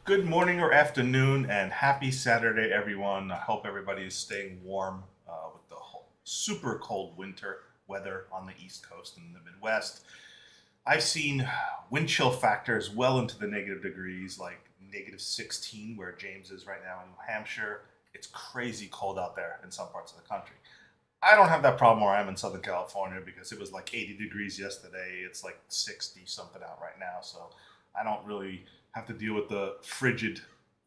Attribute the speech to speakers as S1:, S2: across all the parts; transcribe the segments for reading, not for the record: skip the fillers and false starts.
S1: Good morning or afternoon, and happy Saturday, everyone. I hope everybody is staying warm with the super cold winter weather on the East Coast and the Midwest. I've seen wind chill factors well into the negative degrees, like -16, where James is right now in New Hampshire. It's crazy cold out there in some parts of the country. I don't have that problem where I am in Southern California because it was like 80 degrees yesterday. It's like 60 something out right now, so I don't really have to deal with the frigid,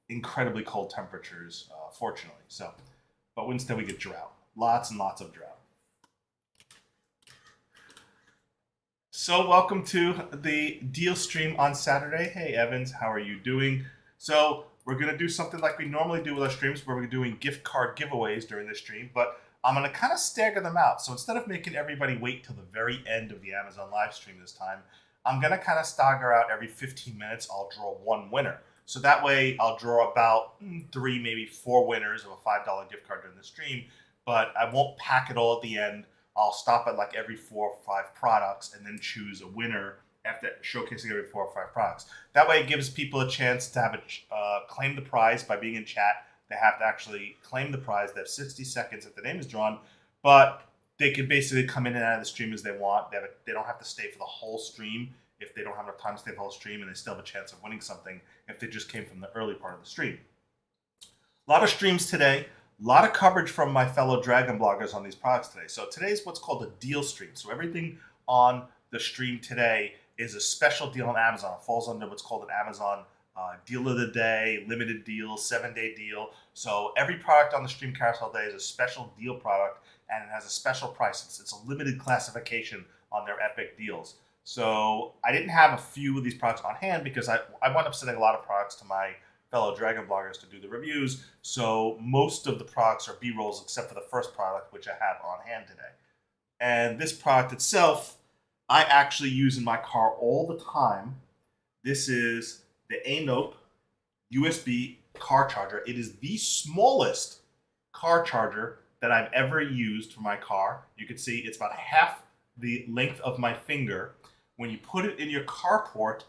S1: incredibly cold temperatures, fortunately. So, but instead we get drought, lots and lots of drought. So welcome to the deal stream on Saturday. Hey Evans, how are you doing? So we're gonna do something like we normally do with our streams, where we're doing gift card giveaways during the stream, but I'm gonna kind of stagger them out. So instead of making everybody wait till the very end of the Amazon live stream this time, I'm going to kind of stagger out every 15 minutes. I'll draw one winner. So that way I'll draw about 3, maybe 4 winners of a $5 gift card during the stream, but I won't pack it all at the end. I'll stop at like every 4 or 5 products and then choose a winner after showcasing every 4 or 5 products. That way it gives people a chance to have claim the prize by being in chat. They have to actually claim the prize. They have 60 seconds if the name is drawn, but they can basically come in and out of the stream as they want. They don't have to stay for the whole stream if they don't have enough time to stay for the whole stream, and they still have a chance of winning something if they just came from the early part of the stream. A lot of streams today, a lot of coverage from my fellow Dragon bloggers on these products today. So today's what's called a deal stream. So everything on the stream today is a special deal on Amazon. It falls under what's called an Amazon deal of the day, limited deal, 7-day deal. So every product on the stream carousel today is a special deal product, and it has a special price. It's a limited classification on their epic deals. So I didn't have a few of these products on hand because I wound up sending a lot of products to my fellow Dragon bloggers to do the reviews. So most of the products are B-rolls except for the first product, which I have on hand today. And this product itself, I actually use in my car all the time. This is the Anop USB Car Charger. It is the smallest car charger that I've ever used for my car. You can see it's about half the length of my finger. When you put it in your carport,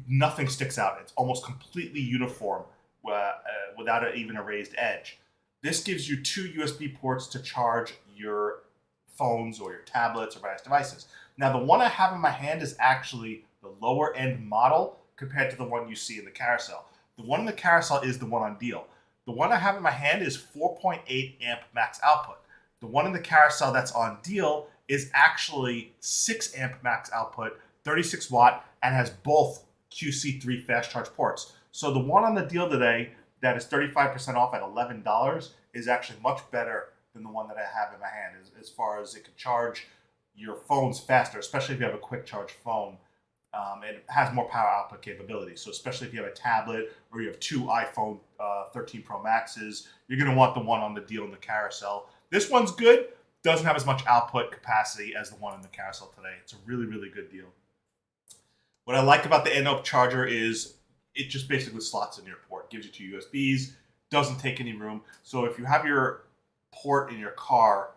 S1: nothing sticks out. It's almost completely uniform without even a raised edge. This gives you 2 USB ports to charge your phones or your tablets or various devices. Now, the one I have in my hand is actually the lower end model compared to the one you see in the carousel. The one in the carousel is the one on deal. The one I have in my hand is 4.8 amp max output. The one in the carousel that's on deal is actually 6 amp max output, 36 watt, and has both QC3 fast charge ports. So the one on the deal today that is 35% off at $11 is actually much better than the one that I have in my hand as far as it can charge your phones faster, especially if you have a quick charge phone. It has more power output capability. So especially if you have a tablet or you have 2 iPhone 13 Pro Maxes, you're going to want the one on the deal in the carousel. This one's good. Doesn't have as much output capacity as the one in the carousel today. It's a really, really good deal. What I like about the Anop charger is it just basically slots in your port. Gives you 2 USBs. Doesn't take any room. So if you have your port in your car,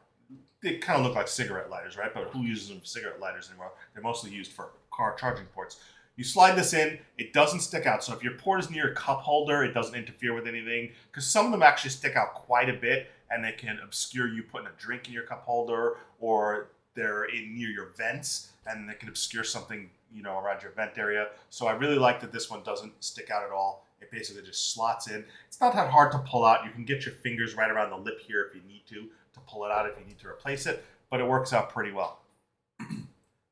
S1: they kind of look like cigarette lighters, right? But who uses them for cigarette lighters anymore? They're mostly used for car charging ports. You slide this in, it doesn't stick out. So if your port is near a cup holder, it doesn't interfere with anything, because some of them actually stick out quite a bit and they can obscure you putting a drink in your cup holder, or they're near your vents and they can obscure something, around your vent area. So I really like that this one doesn't stick out at all. It basically just slots in. It's not that hard to pull out. You can get your fingers right around the lip here if you need to pull it out if you need to replace it, but it works out pretty well.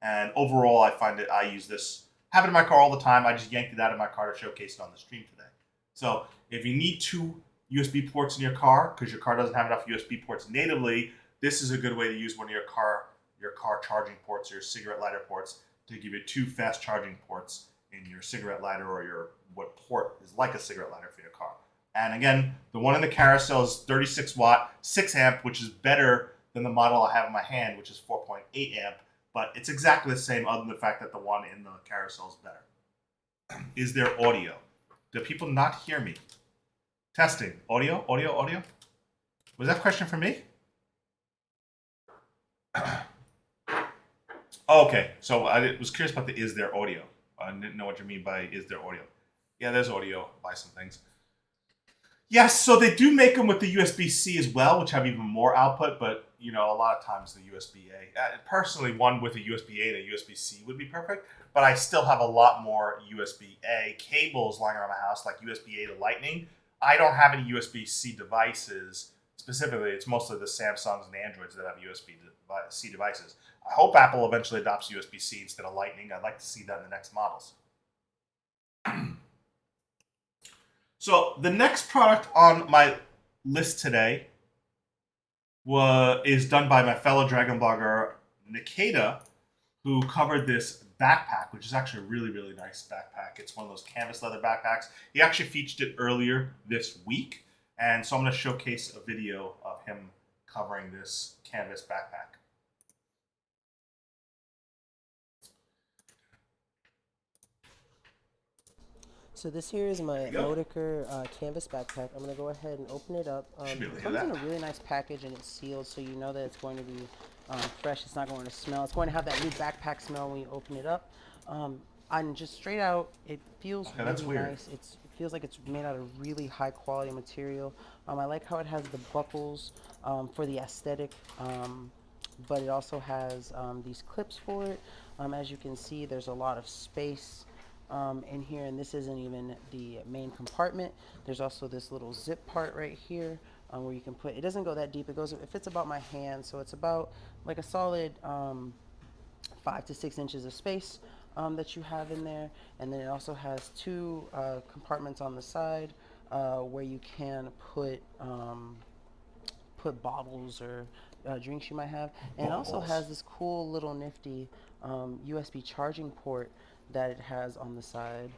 S1: And overall, I find I use this, have it in my car all the time. I just yanked it out of my car to showcase it on the stream today. So if you need 2 USB ports in your car, because your car doesn't have enough USB ports natively, this is a good way to use one of your car charging ports or your cigarette lighter ports to give you 2 fast charging ports in your cigarette lighter, or what port is like a cigarette lighter for your car. And again, the one in the carousel is 36 watt, 6 amp, which is better than the model I have in my hand, which is 4.8 amp. But it's exactly the same, other than the fact that the one in the carousel is better. Is there audio? Do people not hear me? Testing. Audio? Audio? Audio? Was that a question for me? Oh, okay. So I was curious about the is there audio. I didn't know what you mean by is there audio. Yeah, there's audio by some things. Yes, so they do make them with the USB-C as well, which have even more output, but a lot of times the USB-A. Personally, one with a USB-A and a USB-C would be perfect, but I still have a lot more USB-A cables lying around my house, like USB-A to Lightning. I don't have any USB-C devices specifically. It's mostly the Samsungs and Androids that have USB-C devices. I hope Apple eventually adopts USB-C instead of Lightning. I'd like to see that in the next models. So the next product on my list today is done by my fellow DragonBlogger, Nikita, who covered this backpack, which is actually a really, really nice backpack. It's one of those canvas leather backpacks. He actually featured it earlier this week, and so I'm going to showcase a video of him covering this canvas backpack.
S2: So this here is my Modiker canvas backpack. I'm going to go ahead and open it up. It comes in a really nice package and it's sealed, so you know that it's going to be fresh. It's not going to smell. It's going to have that new backpack smell when you open it up. And just straight out, it feels really nice. It feels like it's made out of really high quality material. I like how it has the buckles for the aesthetic, but it also has these clips for it. As you can see, there's a lot of space in here, and this isn't even the main compartment. There's also this little zip part right here where you can put, it doesn't go that deep, it fits about my hand, so it's about like a solid 5 to 6 inches of space that you have in there. And then it also has 2 compartments on the side where you can put bottles or drinks you might have. And it also has this cool little nifty USB charging port that it has on the side.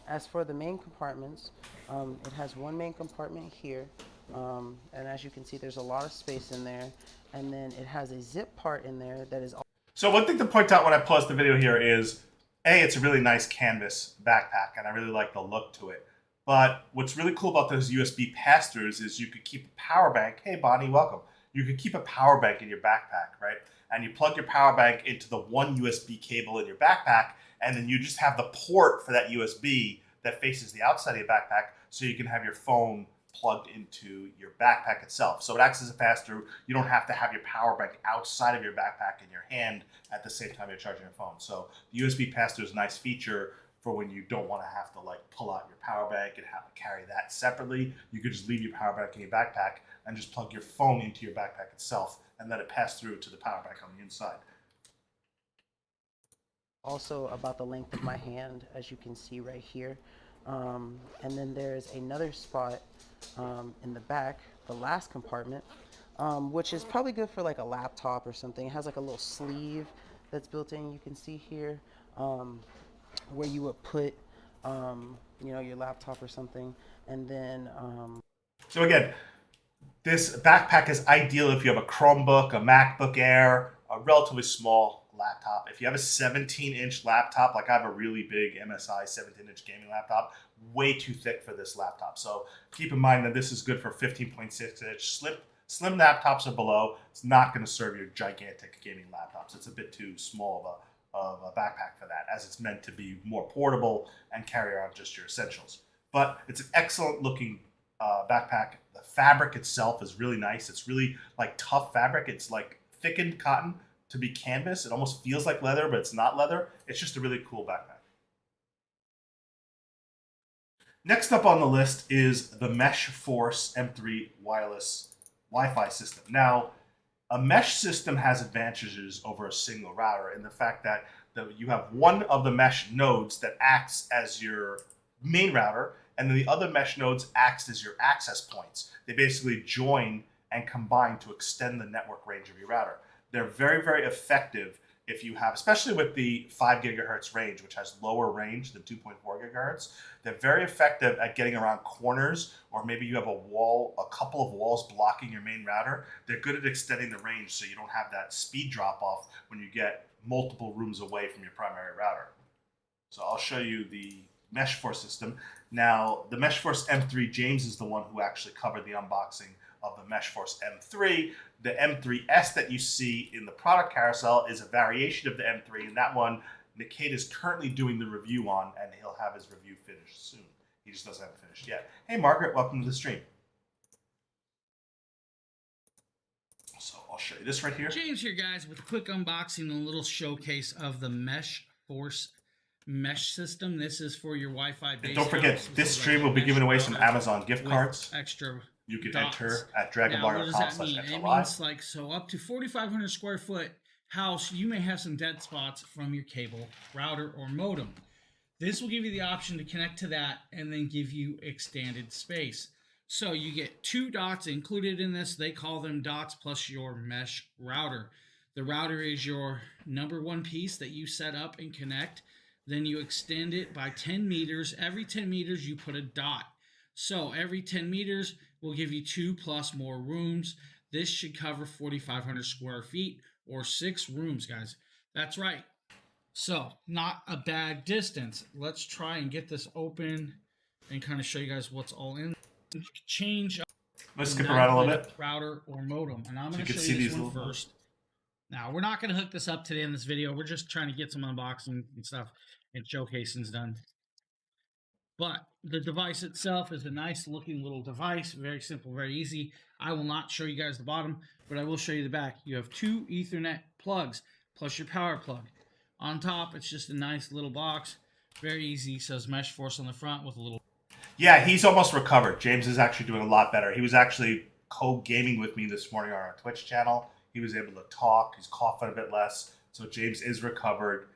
S2: As for the main compartments, it has one main compartment here, and as you can see, there's a lot of space in there, and then it has a zip part in there that is.
S1: So one thing to point out when I pause the video here is, it's a really nice canvas backpack, and I really like the look to it. But what's really cool about those USB pass-throughs is you could keep a power bank. Hey, Bonnie, welcome. You could keep a power bank in your backpack, right? And you plug your power bank into the one USB cable in your backpack, and then you just have the port for that USB that faces the outside of your backpack, so you can have your phone plugged into your backpack itself. So it acts as a pass-through. You don't have to have your power bank outside of your backpack in your hand at the same time you're charging your phone. So the USB pass-through is a nice feature for when you don't want to have to pull out your power bank and have to carry that separately. You could just leave your power bank in your backpack and just plug your phone into your backpack itself and let it pass through to the power bank on the inside.
S2: Also about the length of my hand, as you can see right here. And then there's another spot in the back, the last compartment, which is probably good for like a laptop or something. It has like a little sleeve that's built in, you can see here, where you would put your laptop or something. And then
S1: so again, this backpack is ideal if you have a Chromebook, a MacBook Air, a relatively small laptop. If you have a 17-inch laptop, like I have a really big MSI 17-inch gaming laptop, way too thick for this laptop. So keep in mind that this is good for 15.6-inch slim laptops or below. It's not going to serve your gigantic gaming laptops. It's a bit too small of a backpack for that, as it's meant to be more portable and carry around just your essentials. But it's an excellent looking backpack. The fabric itself is really nice. It's really like tough fabric. It's like thickened cotton to be canvas. It almost feels like leather, but it's not leather. It's just a really cool backpack. Next up on the list is the Mesh Force M3 wireless Wi-Fi system. Now, a mesh system has advantages over a single router in the fact that you have one of the mesh nodes that acts as your main router, and then the other mesh nodes acts as your access points. They basically join and combine to extend the network range of your router. They're very, very effective if you have, especially with the 5 gigahertz range, which has lower range than 2.4 gigahertz. They're very effective at getting around corners, or maybe you have a couple of walls blocking your main router. They're good at extending the range so you don't have that speed drop off when you get multiple rooms away from your primary router. So I'll show you the MeshForce system. Now, the MeshForce M3, James is the one who actually covered the unboxing of the MeshForce M3. The M3S that you see in the product carousel is a variation of the M3, and that one Nikkei is currently doing the review on, and he'll have his review finished soon. He just doesn't have it finished yet. Hey, Margaret, welcome to the stream. So I'll show you this right here.
S3: James here, guys, with a quick unboxing and a little showcase of the MeshForce mesh system. This is for your Wi-Fi base.
S1: And don't forget, this stream will be giving away some Amazon gift cards.
S3: Extra
S1: you can
S3: dots.
S1: Enter at DragonBlogger.com/SLI.
S3: It means like, so up to 4,500 square foot house, you may have some dead spots from your cable, router, or modem. This will give you the option to connect to that and then give you extended space. So you get 2 dots included in this. They call them dots plus your mesh router. The router is your number 1 piece that you set up and connect. Then you extend it by 10 meters. Every 10 meters, you put a dot. So every 10 meters will give you 2 plus more rooms. This should cover 4,500 square feet or 6 rooms, guys. That's right. So not a bad distance. Let's try and get this open and kind of show you guys what's all in. Change.
S1: Let's skip around a little bit.
S3: Router or modem, and I'm going to show you this one first. Now, we're not going to hook this up today in this video. We're just trying to get some unboxing and stuff and showcasings done. But the device itself is a nice looking little device. Very simple, very easy. I will not show you guys the bottom, but I will show you the back. You have 2 Ethernet plugs plus your power plug. On top, it's just a nice little box. Very easy. It says MeshForce on the front with a little...
S1: Yeah, he's almost recovered. James is actually doing a lot better. He was actually co-gaming with me this morning on our Twitch channel. He was able to talk. He's coughing a bit less. So James is recovered.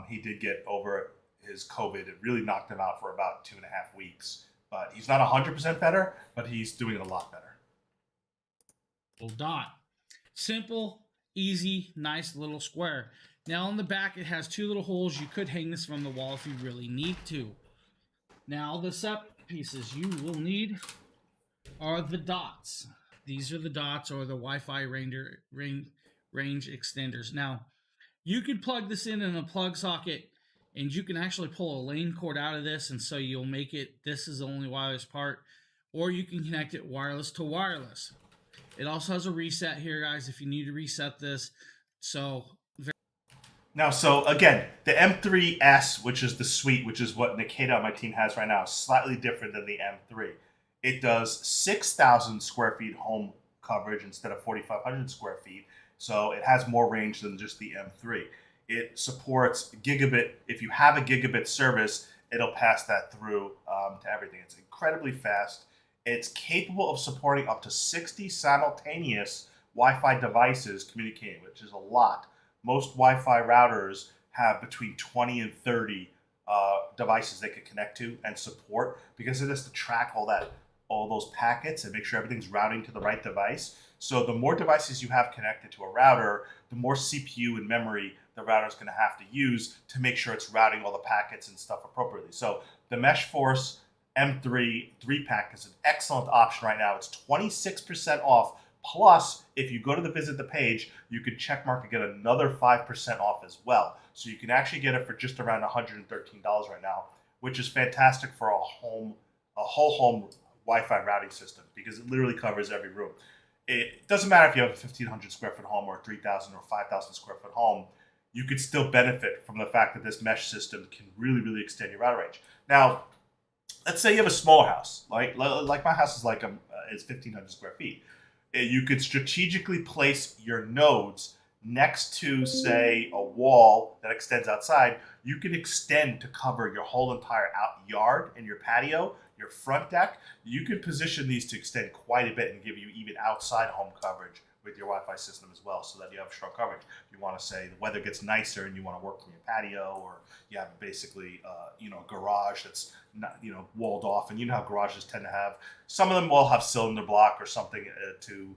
S1: He did get over his COVID. It really knocked him out for about 2.5 weeks. But he's not 100% better, but he's doing it a lot better.
S3: Little dot. Simple, easy, nice little square. Now on the back, it has 2 little holes. You could hang this from the wall if you really need to. Now the set pieces you will need are the dots. These are the dots, or the Wi-Fi range extenders. Now, you could plug this in a plug socket, and you can actually pull a lane cord out of this, and so you'll make it, this is the only wireless part, or you can connect it wireless to wireless. It also has a reset here, guys, if you need to reset this. So
S1: again, the M3S, which is the suite, which is what Nikita on my team has right now, is slightly different than the M3. It does 6,000 square feet home coverage instead of 4,500 square feet. So it has more range than just the M3. It supports gigabit. If you have a gigabit service, it'll pass that through to everything. It's incredibly fast. It's capable of supporting up to 60 simultaneous Wi-Fi devices communicating, which is a lot. Most Wi-Fi routers have between 20 and 30 devices they could connect to and support, because it has to track all those packets and make sure everything's routing to the right device. So the more devices you have connected to a router, the more CPU and memory the router is going to have to use to make sure it's routing all the packets and stuff appropriately. So the MeshForce M3 3-pack is an excellent option right now. It's 26% off. Plus, if you go to visit the page, you could check mark and get another 5% off as well. So you can actually get it for just around $113 right now, which is fantastic for a whole home Wi-Fi routing system, because it literally covers every room. It doesn't matter if you have a 1,500 square foot home or a 3,000 or 5,000 square foot home. you could still benefit from the fact that this mesh system can really extend your router range. Now, let's say you have a smaller house, like my house is like is 1,500 square feet. You could strategically place your nodes next to, say, a wall that extends outside. You can extend to cover your whole entire yard and your patio, your front deck. You can position these to extend quite a bit and give you even outside home coverage with your Wi-Fi system as well, so that you have strong coverage. If you want to say the weather gets nicer and you want to work from your patio, or you have basically a garage that's not walled off, and you know how garages tend to have, some of them will have cylinder block or something to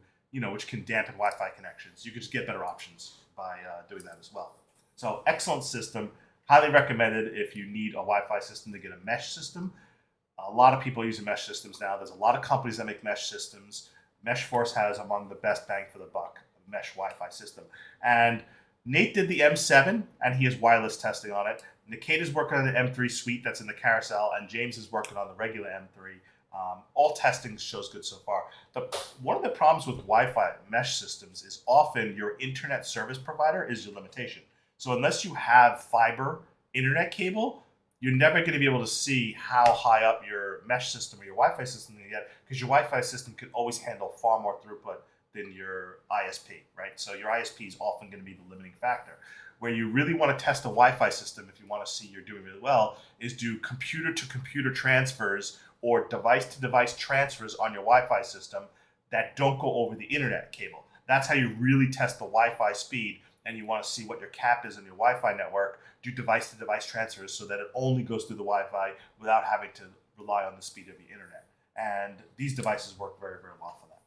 S1: which can dampen Wi-Fi connections. You can just get better options by doing that as well. So excellent system, highly recommended if you need a Wi-Fi system to get a mesh system. A lot of people are using mesh systems now. There's a lot of companies that make mesh systems. MeshForce has among the best bang for the buck mesh Wi-Fi system. And Nate did the M7, and he has wireless testing on it. Nikita's working on the M3 suite that's in the carousel, and James is working on the regular M3. All testing shows good so far. One of the problems with Wi-Fi mesh systems is often your internet service provider is your limitation. So unless you have fiber internet cable, you're never going to be able to see how high up your mesh system or your Wi-Fi system can get, because your Wi-Fi system can always handle far more throughput than your ISP, right? So your ISP is often going to be the limiting factor. Where you really want to test a Wi-Fi system, if you want to see you're doing really well, is do computer-to-computer transfers or device-to-device transfers on your Wi-Fi system that don't go over the internet cable. That's how you really test the Wi-Fi speed, and you want to see what your cap is on your Wi-Fi network. Do device-to-device transfers so that it only goes through the Wi-Fi without having to rely on the speed of the internet. And these devices work very well for that.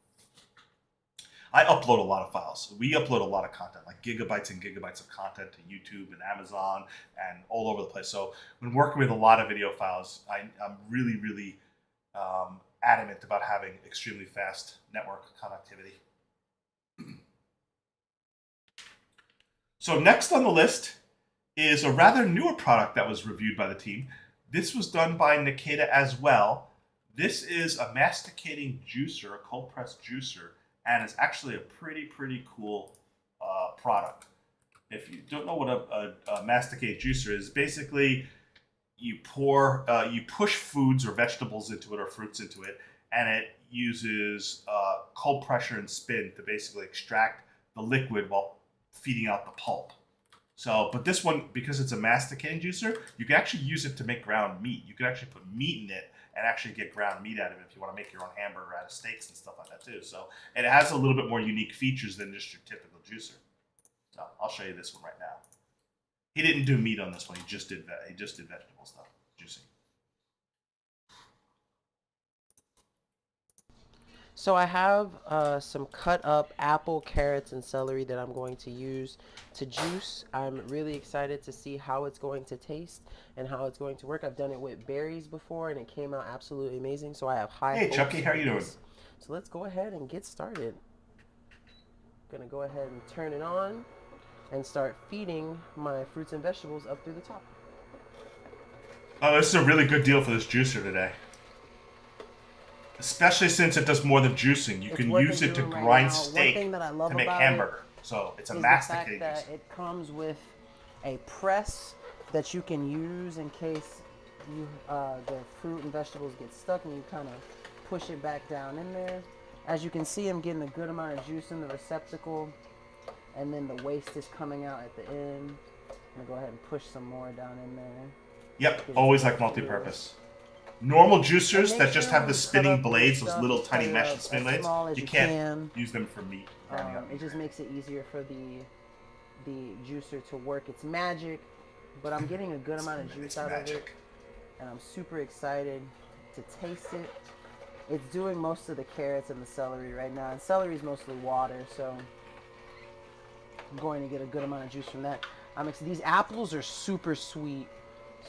S1: I upload a lot of files. We upload a lot of content, like gigabytes and gigabytes of content to YouTube and Amazon and all over the place. So when working with a lot of video files, I'm really adamant about having extremely fast network connectivity. So next on the list is a rather newer product that was reviewed by the team. This was done by Nikita as well. This is a masticating juicer, a cold press juicer, and it's actually a pretty cool product. If you don't know what a masticate juicer is, basically you push foods or vegetables into it or fruits into it, and it uses cold pressure and spin to basically extract the liquid while feeding out the pulp. So, but this one, because it's a masticating juicer, you can actually use it to make ground meat. You can actually put meat in it and actually get ground meat out of it if you want to make your own hamburger out of steaks and stuff like that too. So it has a little bit more unique features than just your typical juicer. So I'll show you this one right now. He didn't do meat on this one. He just did vegetable stuff, juicing.
S2: So I have some cut up apple, carrots, and celery that I'm going to use to juice. I'm really excited to see how it's going to taste and how it's going to work. I've done it with berries before and it came out absolutely amazing. So I have high hopes.
S1: Hey Chucky, how are you doing?
S2: So let's go ahead and get started. I'm gonna go ahead and turn it on and start feeding my fruits and vegetables up through the top.
S1: Oh, this is a really good deal for this juicer today. Especially since it does more than juicing. You can use it to grind steak to make hamburger. So it's a masticating juicer.
S2: It comes with a press that you can use in case the fruit and vegetables get stuck and you kind of push it back down in there. As you can see, I'm getting a good amount of juice in the receptacle, and then the waste is coming out at the end. I'm gonna go ahead and push some more down in there.
S1: Yep, always like multi-purpose. Normal juicers that just have the spinning blades, those little tiny mesh spin blades, you can't use them for meat.
S2: It just makes it easier for the juicer to work its magic, but I'm getting a good amount of juice out of it, and I'm super excited to taste it. It's doing most of the carrots and the celery right now, and celery is mostly water, so I'm going to get a good amount of juice from that. These apples are super sweet,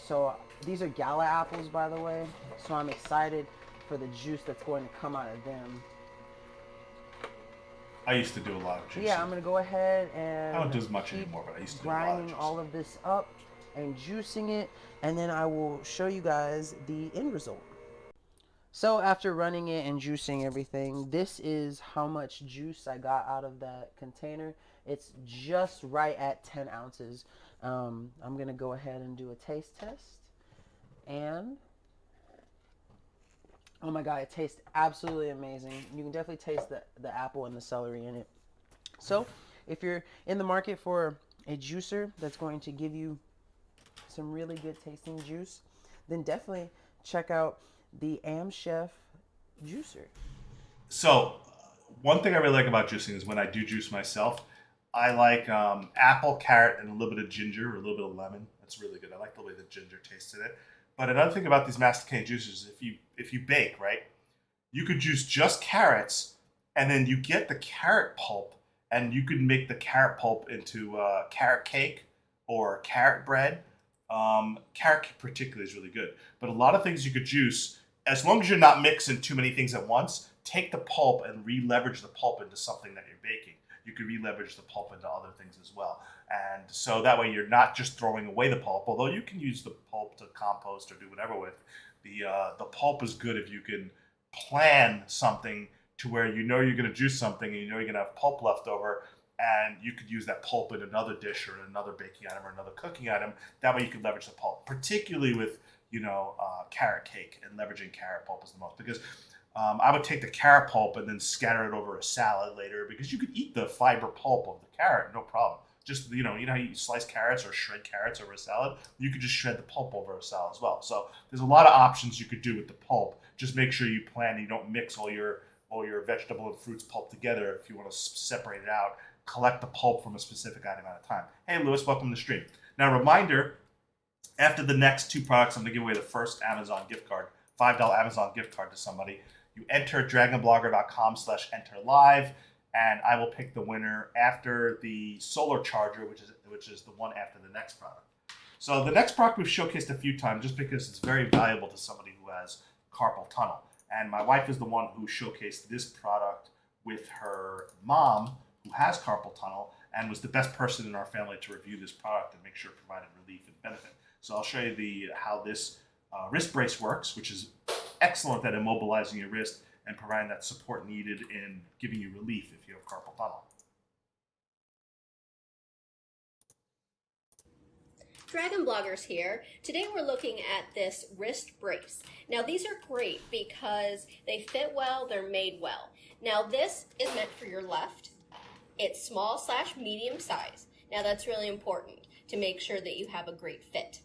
S2: so these are gala apples, by the way, so I'm excited for the juice that's going to come out of them.
S1: I used to do a lot of juicing.
S2: Yeah, I'm going to go ahead and
S1: I don't do as much anymore, but I used to do a lot of
S2: grinding all of this up and juicing it, and then I will show you guys the end result. So after running it and juicing everything, this is how much juice I got out of that container. It's just right at 10 ounces. I'm going to go ahead and do a taste test. And oh my god, it tastes absolutely amazing. You can definitely taste the apple and the celery in it. So if you're in the market for a juicer that's going to give you some really good tasting juice, then definitely check out the Am Chef juicer.
S1: So one thing I really like about juicing is when I do juice myself, I like apple, carrot, and a little bit of ginger or a little bit of lemon. That's really good. I like the way the ginger tastes in it. But another thing about these masticated juicers, if you bake, right, you could juice just carrots, and then you get the carrot pulp, and you could make the carrot pulp into carrot cake or carrot bread. Carrot cake particularly is really good. But a lot of things you could juice, as long as you're not mixing too many things at once, take the pulp and re-leverage the pulp into something that you're baking. You could re-leverage the pulp into other things as well. And so that way you're not just throwing away the pulp, although you can use the pulp to compost or do whatever with. The pulp is good if you can plan something to where you know you're going to juice something and you know you're going to have pulp left over, and you could use that pulp in another dish or another baking item or another cooking item. That way you can leverage the pulp, particularly with, carrot cake, and leveraging carrot pulp is the most. Because I would take the carrot pulp and then scatter it over a salad later, because you could eat the fiber pulp of the carrot, no problem. Just, you know how you slice carrots or shred carrots over a salad? You could just shred the pulp over a salad as well. So there's a lot of options you could do with the pulp. Just make sure you plan, you don't mix all your vegetable and fruits pulp together. If you want to separate it out, collect the pulp from a specific item at a time. Hey, Lewis, welcome to the stream. Now, reminder, after the next two products, I'm going to give away the first Amazon gift card, $5 Amazon gift card to somebody. You enter DragonBlogger.com/enter-live, and I will pick the winner after the solar charger, which is the one after the next product. So the next product we've showcased a few times just because it's very valuable to somebody who has carpal tunnel. And my wife is the one who showcased this product with her mom, who has carpal tunnel, and was the best person in our family to review this product and make sure it provided relief and benefit. So I'll show you how this wrist brace works, which is excellent at immobilizing your wrist and providing that support needed in giving you relief if you have carpal tunnel.
S4: DragonBloggers here. Today we're looking at this wrist brace. Now these are great because they fit well, they're made well. Now this is meant for your left. It's small/medium size. Now that's really important to make sure that you have a great fit.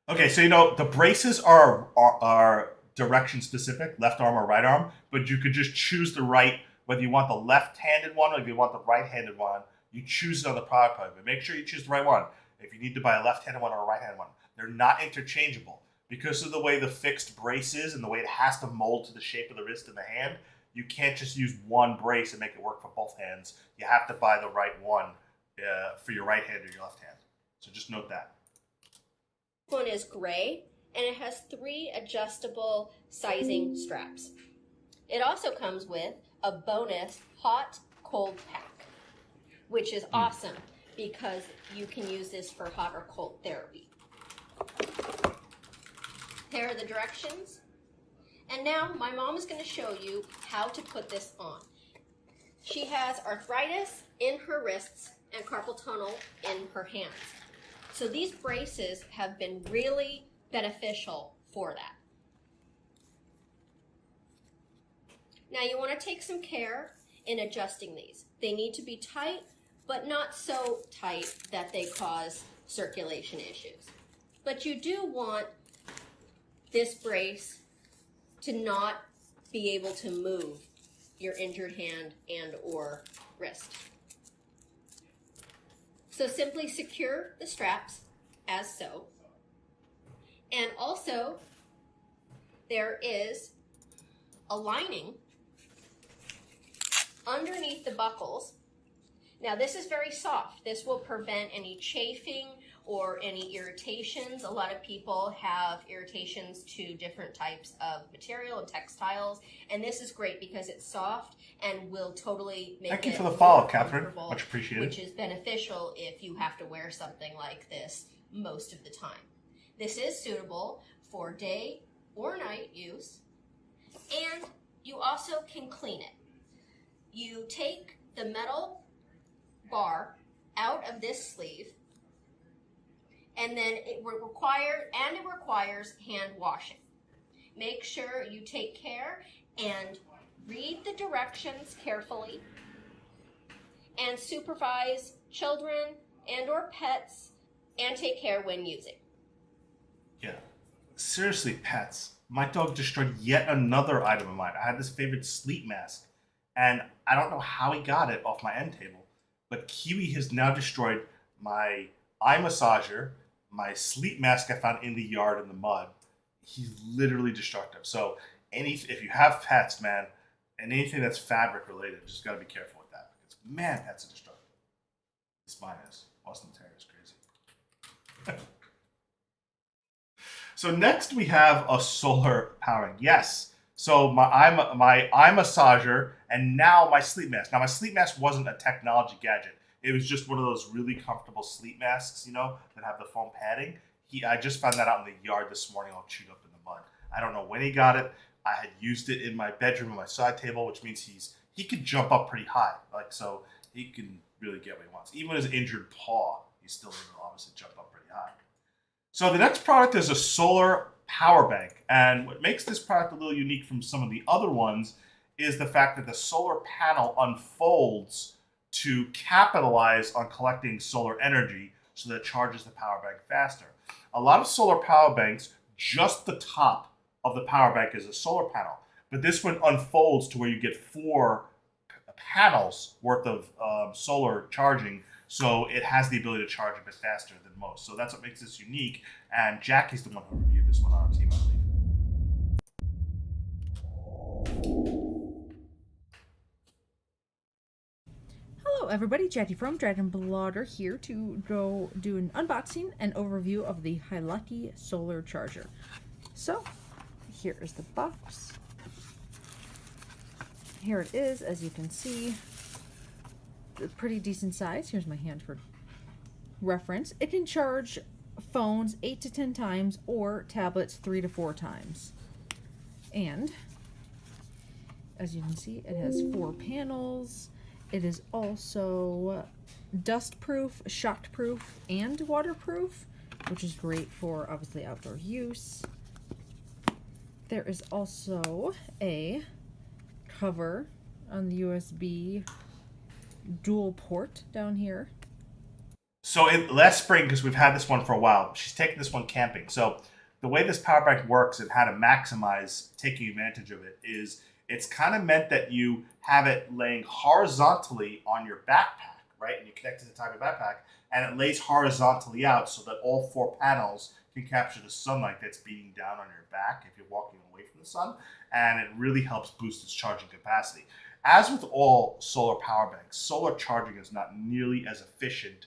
S1: Okay, so the braces are direction specific, left arm or right arm, but you could just choose the right, whether you want the left-handed one or if you want the right-handed one, you choose it on the product card, but make sure you choose the right one. If you need to buy a left-handed one or a right-handed one, they're not interchangeable. Because of the way the fixed brace is and the way it has to mold to the shape of the wrist and the hand, you can't just use one brace and make it work for both hands. You have to buy the right one for your right hand or your left hand. So just note that.
S4: This one is gray, and it has 3 adjustable sizing straps. It also comes with a bonus hot-cold pack, which is awesome because you can use this for hot or cold therapy. Here are the directions. And now my mom is going to show you how to put this on. She has arthritis in her wrists and carpal tunnel in her hands. So these braces have been really beneficial for that. Now you want to take some care in adjusting these. They need to be tight, but not so tight that they cause circulation issues. But you do want this brace to not be able to move your injured hand and or wrist. So simply secure the straps as so. And also there is a lining underneath the buckles. Now this is very soft. This will prevent any chafing or any irritations. A lot of people have irritations to different types of material and textiles, and this is great because it's soft and will totally make it.
S1: Thank you for the follow, Catherine. Much appreciated.
S4: Which is beneficial if you have to wear something like this most of the time. This is suitable for day or night use, and you also can clean it. You take the metal bar out of this sleeve, and then it requires hand washing. Make sure you take care and read the directions carefully and supervise children and or pets and take care when using.
S1: Yeah. Seriously, pets. My dog destroyed yet another item of mine. I had this favorite sleep mask, and I don't know how he got it off my end table, but Kiwi has now destroyed my eye massager, my sleep mask I found in the yard in the mud. He's literally destructive. So if you have pets, man, and anything that's fabric related, just got to be careful with that. Because, man, pets are destructive. This mine is. Boston Terrier is crazy. So next we have a solar powering. Yes. So my eye massager and now my sleep mask. Now my sleep mask wasn't a technology gadget. It was just one of those really comfortable sleep masks, you know, that have the foam padding. I just found that out in the yard this morning, all chewed up in the mud. I don't know when he got it. I had used it in my bedroom on my side table, which means he could jump up pretty high. Like, so he can really get what he wants. Even with his injured paw, he's still able to obviously jump up pretty high. So the next product is a solar power bank. And what makes this product a little unique from some of the other ones is the fact that the solar panel unfolds to capitalize on collecting solar energy so that it charges the power bank faster. A lot of solar power banks, just the top of the power bank is a solar panel. But this one unfolds to where you get 4 panels worth of solar charging. So it has the ability to charge a bit faster than most. So that's what makes this unique. And Jackie's the one who reviewed this one on our team, I believe.
S5: Hello everybody, Jackie from DragonBlogger here to go do an unboxing and overview of the Isteady Solar Charger. So, here is the box. Here it is, as you can see. It's a pretty decent size. Here's my hand for reference. It can charge phones 8 to 10 times or tablets 3 to 4 times. And, as you can see, it has 4 panels. It is also dust-proof, shock-proof, and waterproof, which is great for, obviously, outdoor use. There is also a cover on the USB dual port down here.
S1: So last spring, because we've had this one for a while, she's taking this one camping. So the way this power bank works and how to maximize taking advantage of it is it's kind of meant that you have it laying horizontally on your backpack, right? And you connect it to the top of your backpack, and it lays horizontally out so that all 4 panels can capture the sunlight that's beating down on your back if you're walking away from the sun, and it really helps boost its charging capacity. As with all solar power banks, solar charging is not nearly as efficient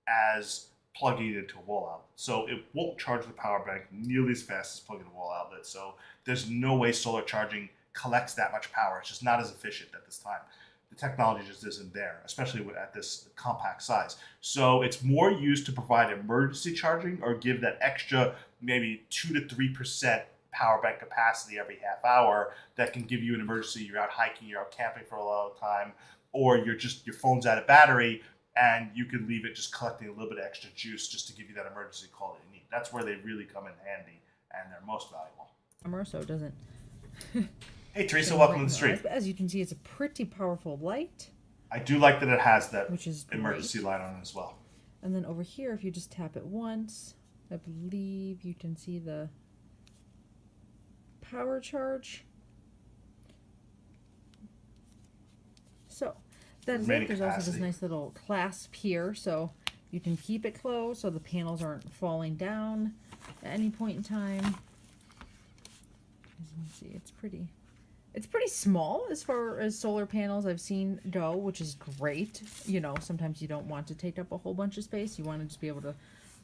S1: as plugging it into a wall outlet. So it won't charge the power bank nearly as fast as plugging a wall outlet. So there's no way solar charging collects that much power. It's just not as efficient at this time. The technology just isn't there, especially at this compact size. So it's more used to provide emergency charging or give that extra maybe 2 to 3% power bank capacity every half hour that can give you an emergency. You're out hiking, you're out camping for a long time, or your phone's out of battery and you can leave it just collecting a little bit of extra juice just to give you that emergency call that you need. That's where they really come in handy and they're most valuable.
S5: So it doesn't.
S1: Hey Teresa, welcome to the stream.
S5: As you can see, it's a pretty powerful light.
S1: I do like that it has that
S5: which is
S1: emergency light on it as well.
S5: And then over here, if you just tap it once, I believe you can see the power charge. So that is it. There's also this nice little clasp here, so you can keep it closed so the panels aren't falling down at any point in time. As you can see, it's pretty small as far as solar panels I've seen go, which is great. You know, sometimes you don't want to take up a whole bunch of space. You want to just be able to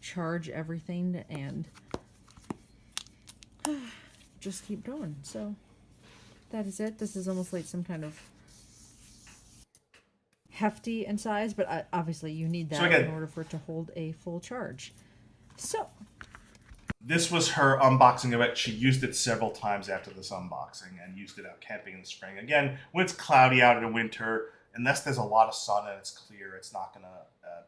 S5: charge everything and just keep going. So that is it. This is almost like some kind of hefty in size, but obviously you need that in order for it to hold a full charge. So
S1: this was her unboxing of it. She used it several times after this unboxing and used it out camping in the spring. Again, when it's cloudy out in the winter, unless there's a lot of sun and it's clear, it's not going to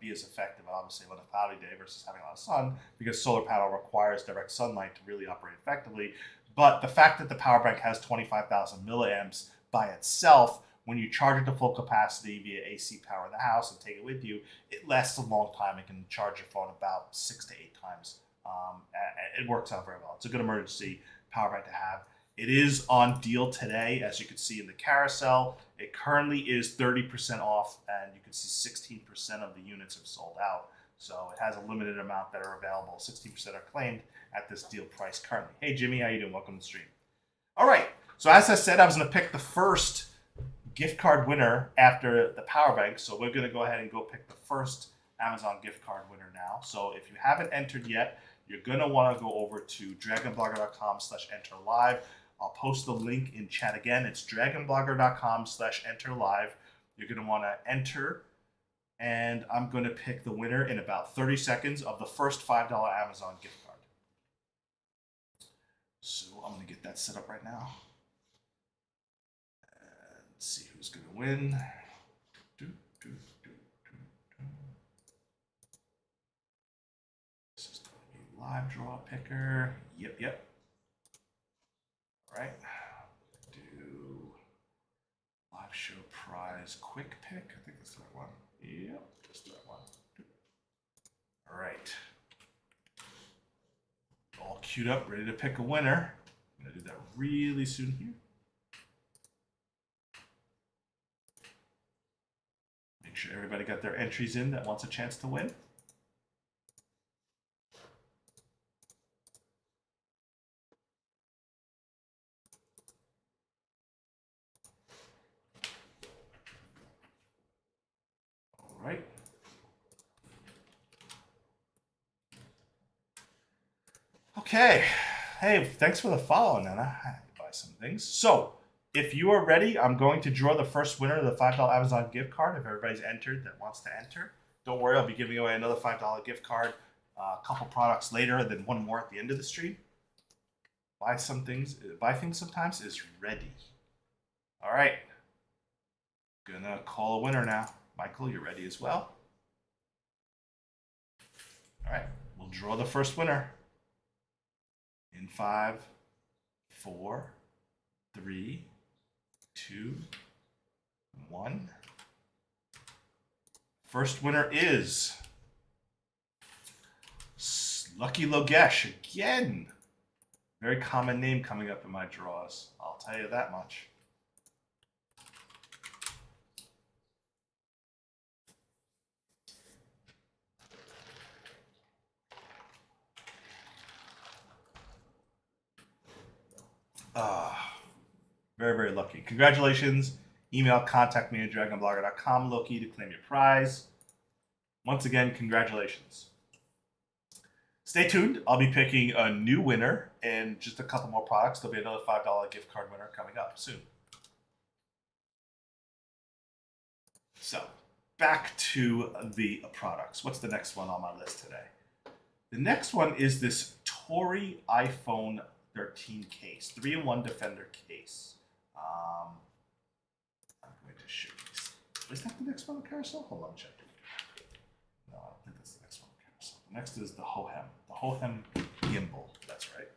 S1: be as effective, obviously, on a cloudy day versus having a lot of sun, because solar panel requires direct sunlight to really operate effectively. But the fact that the power bank has 25,000 milliamps by itself, when you charge it to full capacity via AC power in the house and take it with you, it lasts a long time. It can charge your phone about 6 to 8 times. It works out very well. It's a good emergency power bank to have. It is on deal today, as you can see in the carousel. It currently is 30% off, and you can see 16% of the units are sold out. So it has a limited amount that are available. 16% are claimed at this deal price currently. Hey, Jimmy, how you doing? Welcome to the stream. All right. So as I said, I was going to pick the first gift card winner after the power bank. So we're going to go ahead and go pick the first Amazon gift card winner now. So if you haven't entered yet, you're going to want to go over to dragonblogger.com/enter-live. I'll post the link in chat again. It's dragonblogger.com/enter-live. You're going to want to enter, and I'm going to pick the winner in about 30 seconds of the first $5 Amazon gift card. So I'm going to get that set up right now. And let's see who's going to win. This is going to be live draw picker. Yep. All right. Do live show prize quick pick. I think that's the right one. Yep, that's the right one. All right. All queued up, ready to pick a winner. I'm going to do that really soon here. Make sure everybody got their entries in that wants a chance to win. All right. Okay. Hey, thanks for the follow, Nana. I had to buy some things. So, if you are ready, I'm going to draw the first winner of the $5 Amazon gift card. If everybody's entered that wants to enter, don't worry, I'll be giving away another $5 gift card a couple products later, and then one more at the end of the stream. Buy things sometimes is ready. All right. Gonna call a winner now. Michael, you're ready as well. All right. We'll draw the first winner. In 5, 4, 3, 2, 1. First winner is Lucky Logesh again. Very common name coming up in my draws. I'll tell you that much. Very, very lucky. Congratulations. Email contact me at dragonblogger.com, Loki, to claim your prize. Once again, congratulations. Stay tuned. I'll be picking a new winner and just a couple more products. There'll be another $5 gift card winner coming up soon. So, back to the products. What's the next one on my list today? The next one is this Tory iPhone 13 case, 3-in-1 Defender case. I'm going to show you. Is that the next one on carousel? Hold on, check. No, I don't think that's the next one on carousel. Next is the Hohem. The Hohem Gimbal. That's right.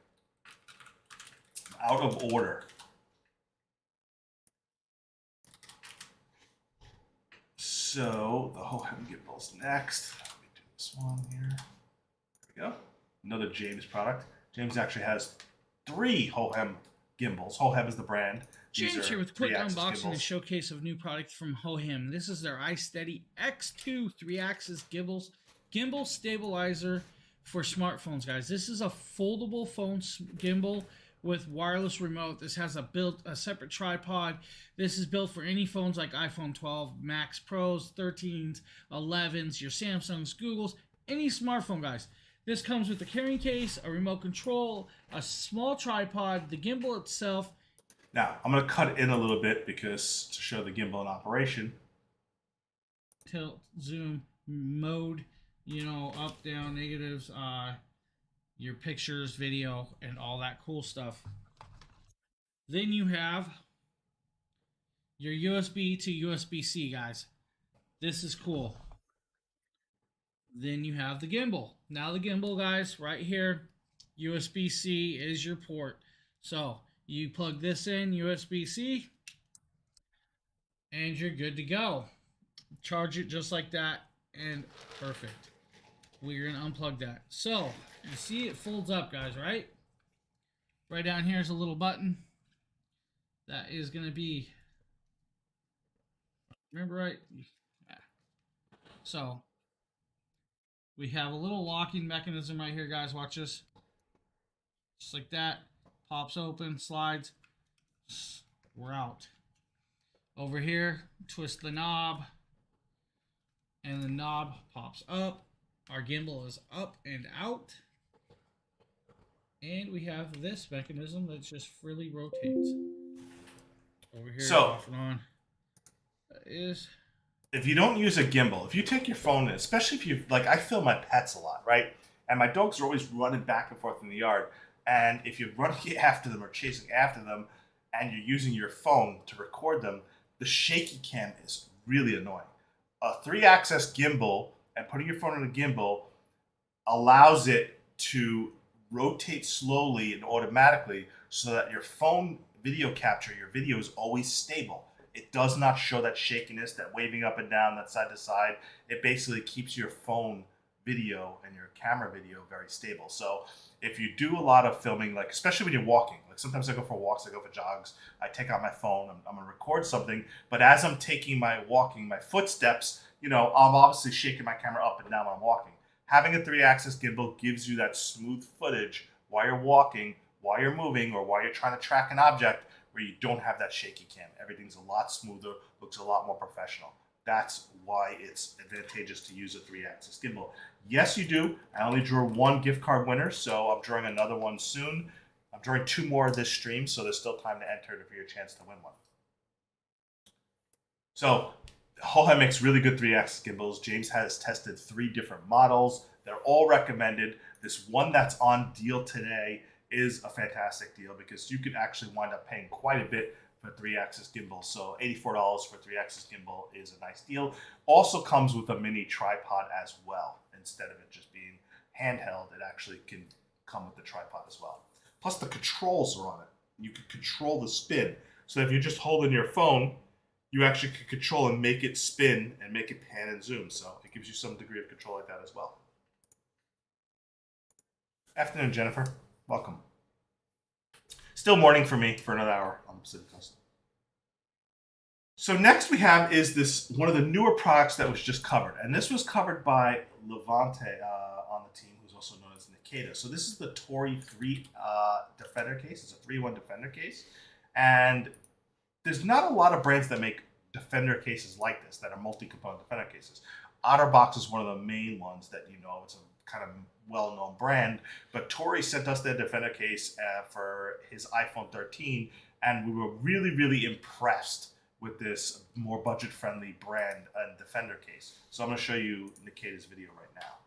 S1: Out of order. So the Hohem Gimbal's next. Let me do this one here. There we go. Another James product. James actually has 3 Hohem gimbals. Hohem is the brand.
S3: James here with a quick unboxing and showcase of new product from Hohem. This is their Isteady X2 3-axis gimbal stabilizer for smartphones, guys. This is a foldable phone gimbal with wireless remote. This has a separate tripod. This is built for any phones like iPhone 12, Max Pros, 13s, 11s, your Samsungs, Googles, any smartphone, guys. This comes with a carrying case, a remote control, a small tripod, the gimbal itself.
S1: Now, I'm going to cut it in a little bit because to show the gimbal in operation.
S3: Tilt, zoom, mode, you know, up, down, negatives, your pictures, video, and all that cool stuff. Then you have your USB to USB-C, guys. This is cool. Then you have the gimbal. Now the gimbal, guys, right here, USB-C is your port. So you plug this in, USB-C, and you're good to go. Charge it just like that, and perfect. We're gonna unplug that. So you see it folds up, guys, right? Right down here is a little button. That is gonna be, remember right? Yeah. So we have a little locking mechanism right here, guys. Watch this. Just like that. Pops open, slides. We're out. Over here, twist the knob, and the knob pops up. Our gimbal is up and out. And we have this mechanism that just freely rotates. Over here,
S1: So,
S3: off and on. That is.
S1: If you don't use a gimbal, if you take your phone, especially if you, like, I film my pets a lot, right? And my dogs are always running back and forth in the yard. And if you're running after them or chasing after them and you're using your phone to record them, the shaky cam is really annoying. A 3-axis gimbal and putting your phone in a gimbal allows it to rotate slowly and automatically so that your phone video capture, your video is always stable. It does not show that shakiness, that waving up and down, that side to side. It basically keeps your phone video and your camera video very stable. So if you do a lot of filming, like especially when you're walking, like sometimes I go for walks, I go for jogs, I take out my phone, I'm gonna record something, but as I'm taking my footsteps, I'm obviously shaking my camera up and down when I'm walking. Having a 3-axis gimbal gives you that smooth footage while you're walking, while you're moving, or while you're trying to track an object where you don't have that shaky cam. Everything's a lot smoother, looks a lot more professional. That's why it's advantageous to use a 3-axis gimbal. Yes, you do. I only drew one gift card winner, so I'm drawing another one soon. I'm drawing 2 more this stream, so there's still time to enter for your chance to win one. So, Hohem makes really good 3-axis gimbals. James has tested 3 different models. They're all recommended. This one that's on deal today is a fantastic deal because you could actually wind up paying quite a bit for 3-axis gimbal. So $84 for 3-axis gimbal is a nice deal. Also comes with a mini tripod as well. Instead of it just being handheld, it actually can come with the tripod as well. Plus the controls are on it. You can control the spin. So if you're just holding your phone, you actually can control and make it spin and make it pan and zoom. So it gives you some degree of control like that as well. Afternoon, Jennifer. Welcome. Still morning for me for another hour on Pacific Coast. So next we have is this one of the newer products that was just covered. And this was covered by Levante on the team, who's also known as Nikita. So this is the Tori 3 Defender case. It's a 3-in-1 Defender case. And there's not a lot of brands that make Defender cases like this, that are multi-component Defender cases. OtterBox is one of the main ones that it's a kind of well-known brand, but Tori sent us their Defender case for his iPhone 13, and we were really, really impressed with this more budget-friendly brand and Defender case. So I'm going to show you Nikita's video right now.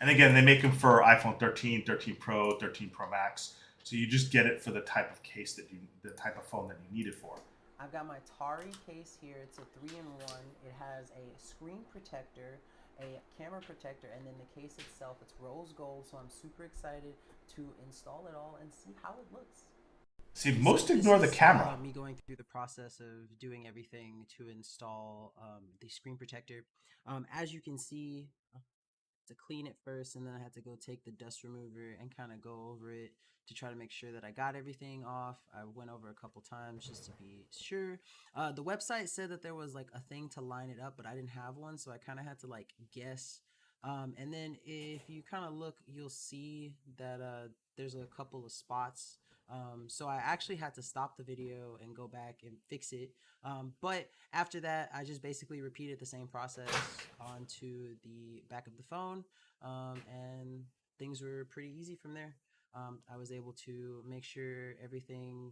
S1: And again, they make them for iPhone 13, 13 Pro, 13 Pro Max. So you just get it for the type of case the type of phone that you need it for.
S2: I've got my Tari case here. It's a 3-in-1. It has a screen protector, a camera protector, and then the case itself, it's rose gold. So I'm super excited to install it all and see how it looks.
S1: See, most ignore the camera.
S2: Me going through the process of doing everything to install the screen protector. As you can see, to clean it first, and then I had to go take the dust remover and kind of go over it to try to make sure that I got everything off. I went over a couple times just to be sure. The website said that there was like a thing to line it up, but I didn't have one, so I kind of had to like guess. And then if you kind of look, you'll see that there's a couple of spots. So I actually had to stop the video and go back and fix it. But after that, I just basically repeated the same process onto the back of the phone. And things were pretty easy from there. I was able to make sure everything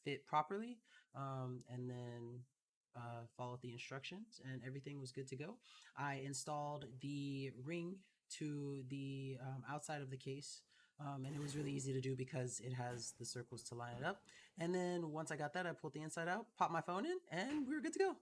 S2: fit properly, and then followed the instructions, and everything was good to go. I installed the ring to the outside of the case. And it was really easy to do because it has the circles to line it up. And then once I got that, I pulled the inside out, popped my phone in, and we were good to go.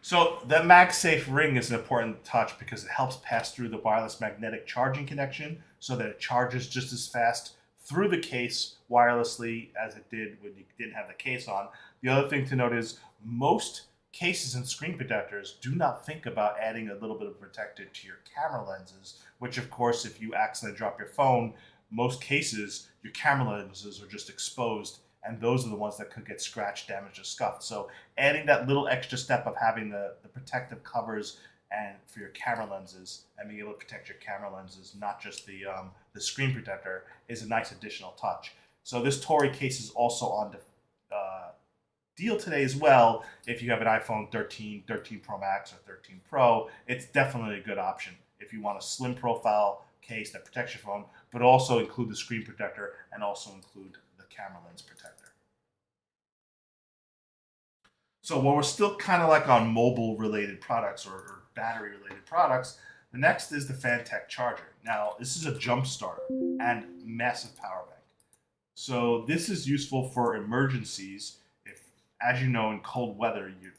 S1: So the MagSafe ring is an important touch because it helps pass through the wireless magnetic charging connection so that it charges just as fast through the case wirelessly as it did when you didn't have the case on. The other thing to note is most cases and screen protectors do not think about adding a little bit of protector to your camera lenses, which of course, if you accidentally drop your phone, most cases, your camera lenses are just exposed, and those are the ones that could get scratched, damaged, or scuffed. So adding that little extra step of having the protective covers and for your camera lenses and being able to protect your camera lenses, not just the screen protector, is a nice additional touch. So this Tory case is also on deal today as well. If you have an iPhone 13, 13 Pro Max, or 13 Pro, it's definitely a good option if you want a slim profile case that protects your phone, but also include the screen protector and also include the camera lens protector. So while we're still kind of like on mobile related products or battery related products, the next is the Fantech charger. Now this is a jump starter and massive power bank. So this is useful for emergencies. If, as you know, in cold weather, your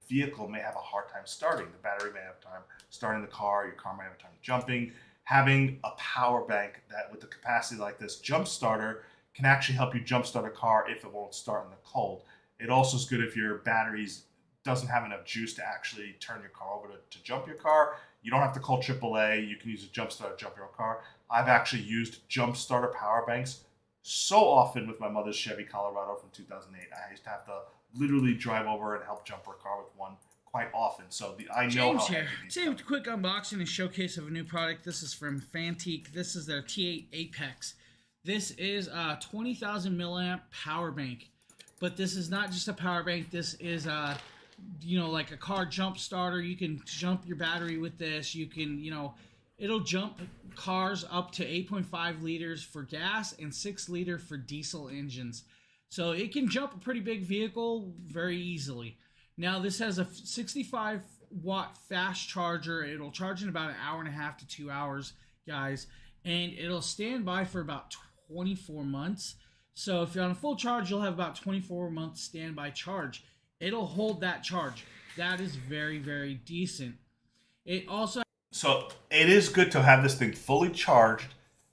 S1: vehicle may have a hard time starting. The battery may have time starting the car. Your car may have time jumping. Having a power bank that with the capacity like this jump starter can actually help you jump start a car if it won't start in the cold. It also is good if your batteries doesn't have enough juice to actually turn your car over to jump your car. You don't have to call AAA. You can use a jump starter to jump your car. I've actually used jump starter power banks so often with my mother's Chevy Colorado from 2008. I used to have to literally drive over and help jump her car with one quite often. So I know
S3: James
S1: how
S3: here.
S1: these
S3: Today with a quick unboxing and showcase of a new product. This is from Fantique. This is their T8 Apex. This is a 20,000 milliamp power bank. But this is not just a power bank. This is like a car jump starter. You can jump your battery with this. You can, it'll jump cars up to 8.5 liters for gas and 6 liter for diesel engines. So it can jump a pretty big vehicle very easily. Now this has a 65 watt fast charger. It'll charge in about an hour and a half to 2 hours, guys. And it'll stand by for about 24 months. So if you're on a full charge, you'll have about 24 months standby charge. It'll hold that charge. That is very, very decent. It also...
S1: So it is good to have this thing fully charged.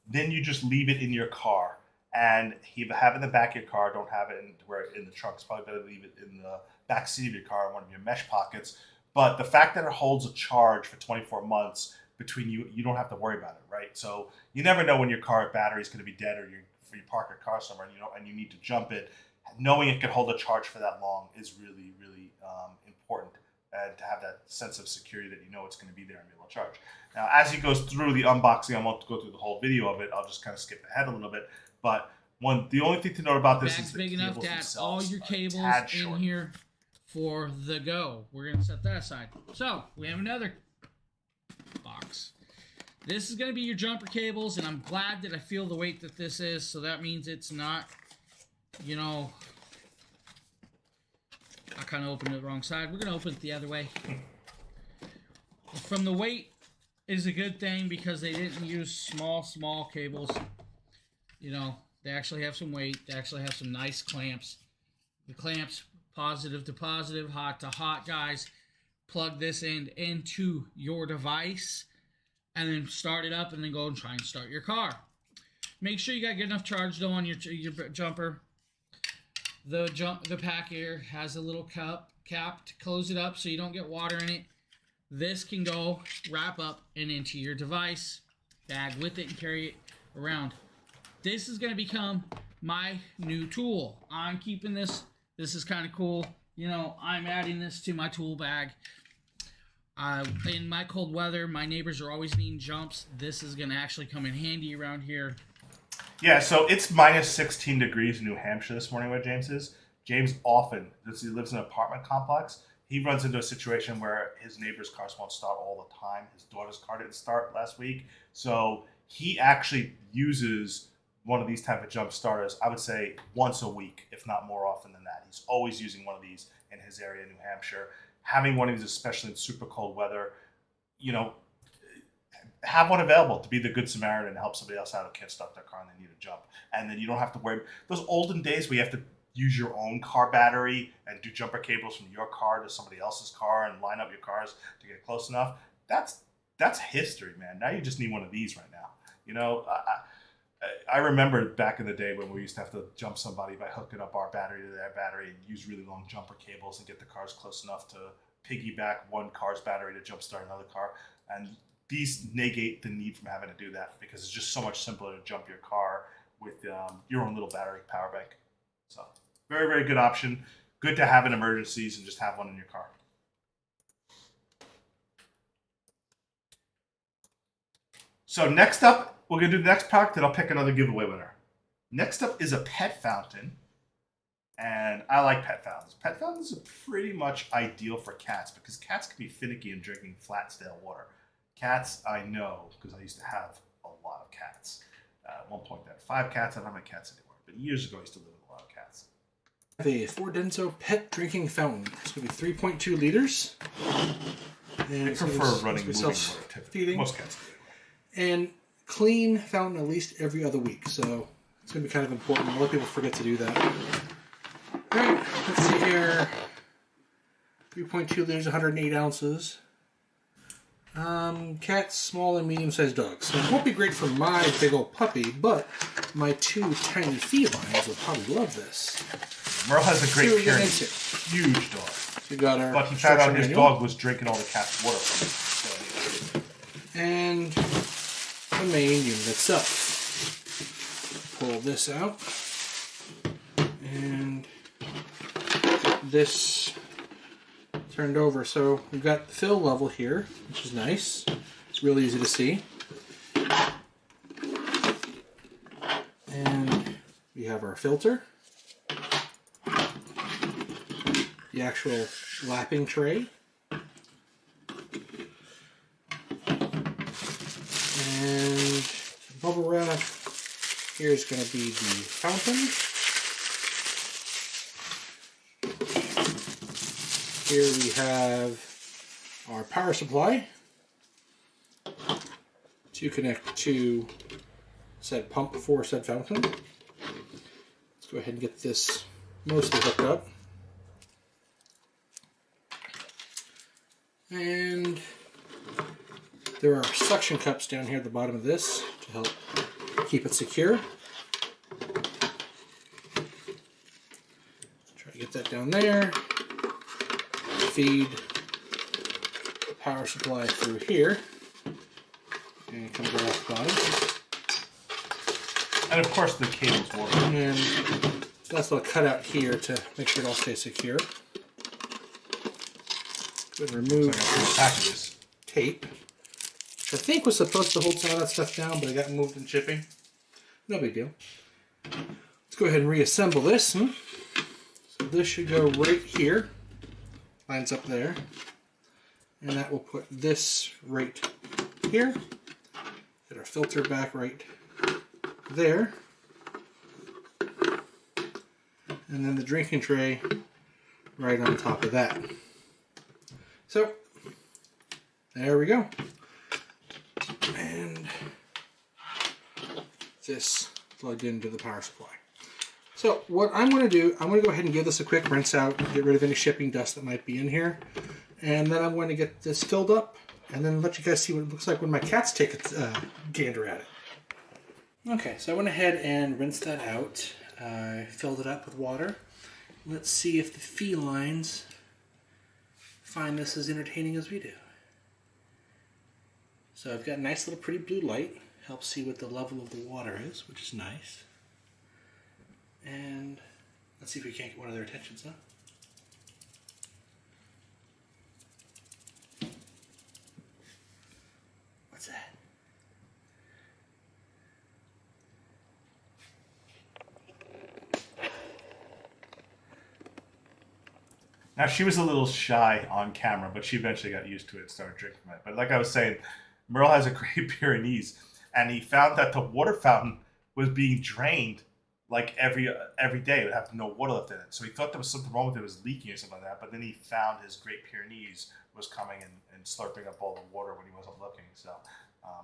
S1: Then you just leave it in your car. And either have it in the back of your car, don't have it in the trunk. It's probably better to leave it in the back seat of your car in one of your mesh pockets. But the fact that it holds a charge for 24 months between you don't have to worry about it, right? So you never know when your car battery is going to be dead or you park your car somewhere and you need to jump it. Knowing it can hold a charge for that long is really, really important. And to have that sense of security that you know it's going to be there and be able to charge. Now, as he goes through the unboxing, I won't go through the whole video of it. I'll just kind of skip ahead a little bit. But the only thing to note about this is the
S3: big enough
S1: cables
S3: to add
S1: themselves
S3: all your cables in here for the go. We're going to set that aside. So, we have another box. This is going to be your jumper cables, and I'm glad that I feel the weight that this is, so that means it's not, I kind of opened it the wrong side. We're going to open it the other way. From the weight is a good thing because they didn't use small cables. They actually have some weight. They actually have some nice clamps. The clamps, positive to positive, hot to hot, guys. Plug this end into your device and then start it up and then go and try and start your car. Make sure you got good enough charge though on your jumper. The pack here has a little cap to close it up so you don't get water in it. This can go wrap up and into your device, bag with it and carry it around. This is going to become my new tool. I'm keeping this. This is kind of cool. I'm adding this to my tool bag. In my cold weather, my neighbors are always needing jumps. This is going to actually come in handy around here.
S1: Yeah, so it's minus 16 degrees in New Hampshire this morning where James is. James often, he lives in an apartment complex, he runs into a situation where his neighbor's cars won't start all the time. His daughter's car didn't start last week. So he actually uses one of these type of jump starters, I would say once a week, if not more often than that. He's always using one of these in his area in New Hampshire. Having one of these, especially in super cold weather, have one available to be the good Samaritan and help somebody else out who can't start their car and they need a jump. And then you don't have to worry. Those olden days where you have to use your own car battery and do jumper cables from your car to somebody else's car and line up your cars to get close enough. That's history, man. Now you just need one of these right now. You know, I remember back in the day when we used to have to jump somebody by hooking up our battery to their battery and use really long jumper cables and get the cars close enough to piggyback one car's battery to jumpstart another car. And these negate the need from having to do that because it's just so much simpler to jump your car with your own little battery power bank. So very, very good option. Good to have in emergencies and just have one in your car. So next up, we're going to do the next product and I'll pick another giveaway winner. Next up is a pet fountain. And I like pet fountains. Pet fountains are pretty much ideal for cats because cats can be finicky in drinking flat, stale water. Cats, I know, because I used to have a lot of cats. At one point, I had 5 cats. I don't have any cats anymore. But years ago, I used to live with a lot of cats.
S6: I have a Fordenso pet drinking fountain. It's going to be 3.2 liters. And
S1: I prefer running moving water typically. Most cats do.
S6: And clean fountain at least every other week. So it's going to be kind of important. A lot of people forget to do that. Alright, let's see here. 3.2 liters, 108 ounces. Cats, small and medium-sized dogs. So it won't be great for my big old puppy, but my 2 tiny felines will probably love this.
S1: Merle has a great Pyrenees. Huge dog.
S6: So we got our
S1: but he found out his dog was drinking all the cat's water from it.
S6: And the main unit itself. Pull this out. And this turned over. So we've got the fill level here, which is nice. It's really easy to see. And we have our filter. The actual lapping tray. And bubble wrap. Here's going to be the fountain. Here we have our power supply to connect to said pump for said fountain. Let's go ahead and get this mostly hooked up. And there are suction cups down here at the bottom of this to help keep it secure. Try to get that down there. Feed the power supply through here. And it comes right off the bottom.
S1: And of course the cable's work.
S6: And that's a little cutout here to make sure it all stays secure. Go ahead and remove
S1: packages.
S6: Tape, which I think was supposed to hold some of that stuff down, but it got moved in shipping. No big deal. Let's go ahead and reassemble this. So this should go right here. Lines up there. And that will put this right here. Get our filter back right there. And then the drinking tray right on top of that. So, there we go. And this plugged into the power supply. So what I'm going to do, I'm going to go ahead and give this a quick rinse out, get rid of any shipping dust that might be in here. And then I'm going to get this filled up and then let you guys see what it looks like when my cats take a gander at it. Okay, so I went ahead and rinsed that out. I filled it up with water. Let's see if the felines find this as entertaining as we do. So I've got a nice little pretty blue light. Helps see what the level of the water is, which is nice. And let's see if we can't get one of their attentions, huh? What's that?
S1: Now, she was a little shy on camera, but she eventually got used to it and started drinking it. But like I was saying, Merle has a great Pyrenees, and he found that the water fountain was being drained like every day. It would have no water left in it. So he thought there was something wrong with it. It was leaking or something like that. But then he found his Great Pyrenees was coming and slurping up all the water when he wasn't looking. So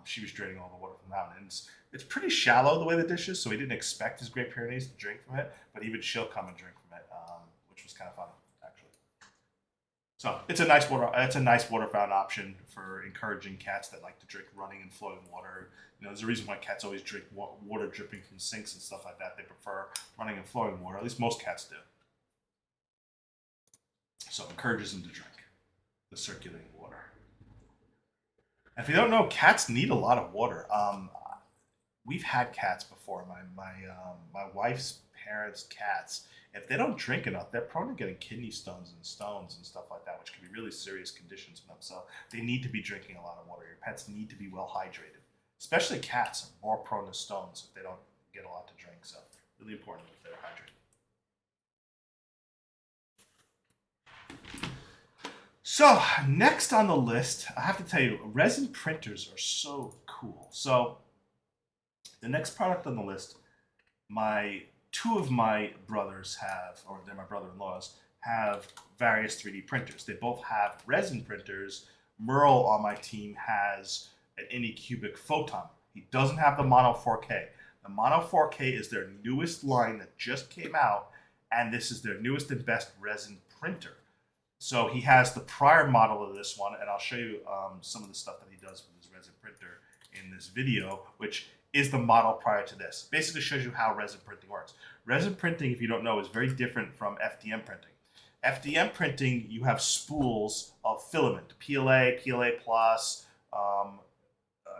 S1: She was draining all the water from the mountain. And it's pretty shallow the way the dish is, so we didn't expect his Great Pyrenees to drink from it, but even she'll come and drink from it, which was kind of fun, actually. So it's a nice water. It's a nice water fountain option for encouraging cats that like to drink running and flowing water. You know, there's a reason why cats always drink water dripping from sinks and stuff like that. They prefer running and flowing water. At least most cats do. So it encourages them to drink the circulating water. And if you don't know, cats need a lot of water. We've had cats before. My wife's parents' cats. If they don't drink enough, they're prone to getting kidney stones and stuff like that, which can be really serious conditions for them. So they need to be drinking a lot of water. Your pets need to be well hydrated. Especially cats are more prone to stones if they don't get a lot to drink. So really important that they're hydrated. So next on the list, I have to tell you, resin printers are so cool. So the next product on the list, two of my brothers have, or they're my brother-in-laws, have various 3D printers. They both have resin printers. Merle on my team has an Anycubic Photon. He doesn't have the Mono 4K. The Mono 4K is their newest line that just came out, and this is their newest and best resin printer. So he has the prior model of this one, and I'll show you some of the stuff that he does with his resin printer in this video, which is the model prior to this. Basically shows you how resin printing works. Resin printing, if you don't know, is very different from FDM printing. FDM printing, you have spools of filament, PLA, PLA+,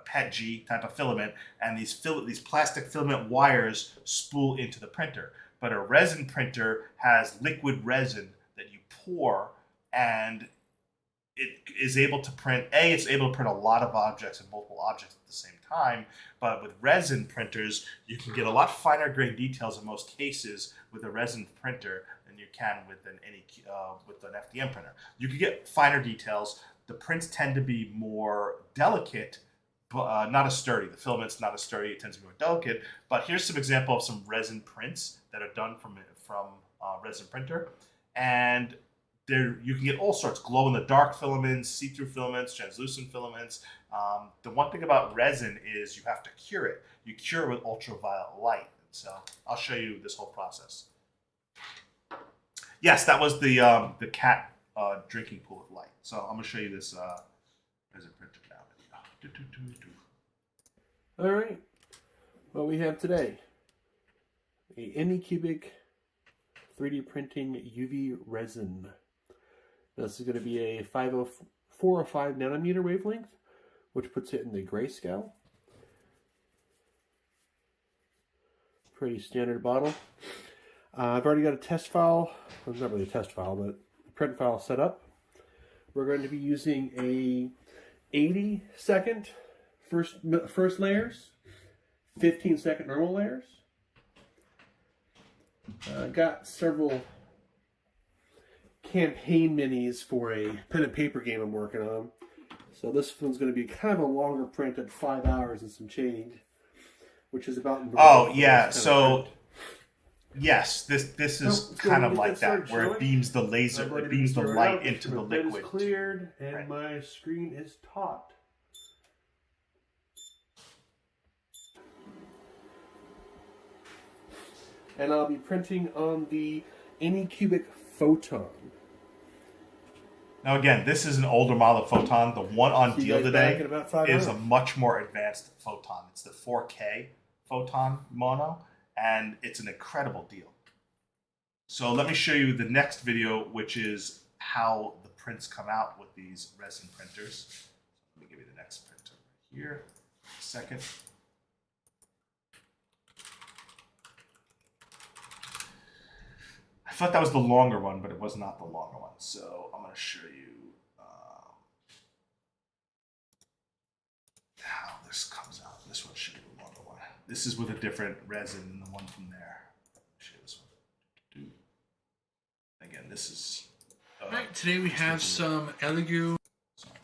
S1: PETG type of filament, and these plastic filament wires spool into the printer. But a resin printer has liquid resin that you pour, and it is able to print, it's able to print a lot of objects and multiple objects at the same time, but with resin printers, you can get a lot finer grain details in most cases with a resin printer than you can with an FDM printer. You can get finer details. The prints tend to be more delicate, but not as sturdy. The filament's not as sturdy, it tends to be more delicate, but here's some example of some resin prints that are done from resin printer, and you can get all sorts, glow-in-the-dark filaments, see-through filaments, translucent filaments. The one thing about resin is you have to cure it. You cure it with ultraviolet light. So I'll show you this whole process. Yes, that was the cat drinking pool with light. So I'm going to show you this resin printer now.
S7: All right. What we have today, a Anycubic 3D printing UV resin. This is going to be a 405 nanometer wavelength, which puts it in the grayscale. Pretty standard bottle. I've already got a test file, well, not really a test file, but a print file set up. We're going to be using a 80-second first layers, 15-second normal layers. Got several campaign minis for a pen and paper game I'm working on. So this one's going to be kind of a longer print at 5 hours and some change, which is about.
S1: Oh yeah, so yes, this is kind of like that, where it beams the laser, it beams the light into the liquid.
S7: It's cleared and my screen is taut. And I'll be printing on the Anycubic Photon.
S1: Now again, this is an older model of Photon. The one on deal today is a much more advanced Photon. It's the 4K Photon Mono, and it's an incredible deal. So let me show you the next video, which is how the prints come out with these resin printers. Let me give you the next printer right here. A second. I thought that was the longer one, but it was not the longer one. So I'm going to show you how this comes out. This one should be the longer one. This is with a different resin than the one from there. Let me show you this one. Again, this is...
S6: All right, today we have some Elegoo.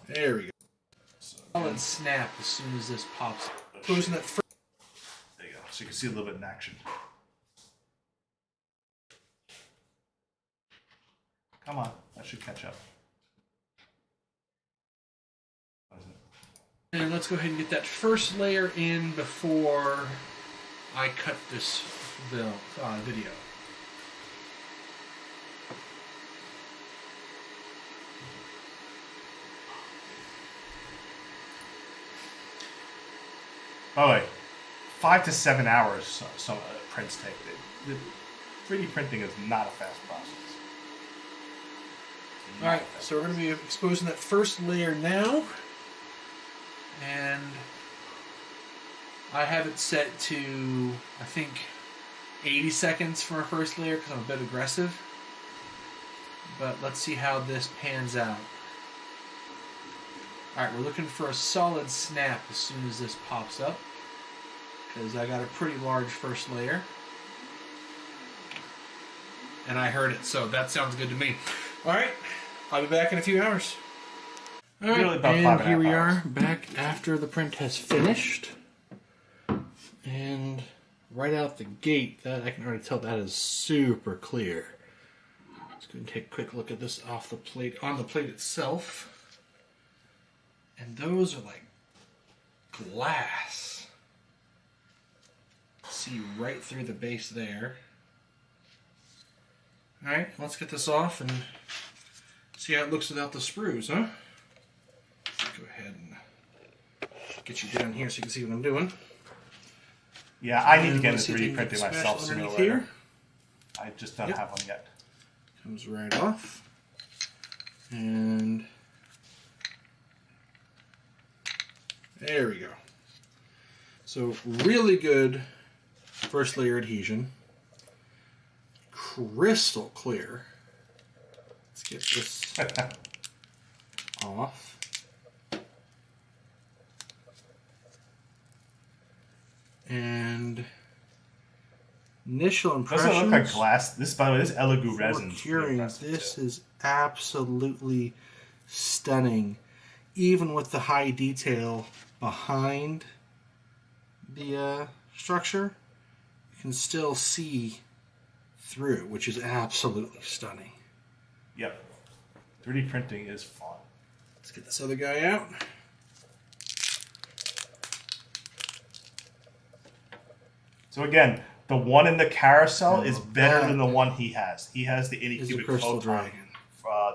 S6: There we go.
S1: So,
S6: And snap as soon as this pops.
S1: there you go. So you can see a little bit in action. Come on, that should catch up.
S6: And let's go ahead and get that first layer in before I cut this video.
S1: By the way, 5 to 7 hours some prints take. The 3D printing is not a fast process.
S6: Alright, so we're going to be exposing that first layer now. And I have it set to, I think, 80 seconds for our first layer because I'm a bit aggressive. But let's see how this pans out. Alright, we're looking for a solid snap as soon as this pops up, because I got a pretty large first layer. And I heard it, so that sounds good to me. Alright, I'll be back in a few hours. Alright,
S1: Really about
S6: and
S1: 5.5
S6: here we
S1: hours.
S6: are, back after the print has finished. And right out the gate, that I can already tell that is super clear. Let's go and take a quick look at this off the plate, on the plate itself. And those are like glass. See right through the base there. Alright, let's get this off and see how it looks without the sprues, huh? Go ahead and get you down here so you can see what I'm doing.
S1: Yeah, I need to
S6: And
S1: get
S6: let's
S1: into
S6: see if
S1: 3D
S6: we can
S1: printing
S6: get the
S1: myself
S6: spatula
S1: sooner or
S6: underneath
S1: later.
S6: here.
S1: I just don't
S6: Yep.
S1: have one yet.
S6: Comes right off. And there we go. So really good first layer adhesion. Crystal clear. Let's get this off. And initial impressions.
S1: Doesn't it look like glass? This, by the way, this Elegoo resin.
S6: For curing, this is absolutely stunning. Even with the high detail behind the structure, you can still see through, which is absolutely stunning.
S1: Yep. 3D printing is fun.
S6: Let's get this other guy out.
S1: So again, the one in the carousel is
S6: Now
S1: better
S6: that
S1: than the one he has. He has the
S6: is a
S1: Anycubic
S6: Crystal
S1: Photon,
S6: Dragon.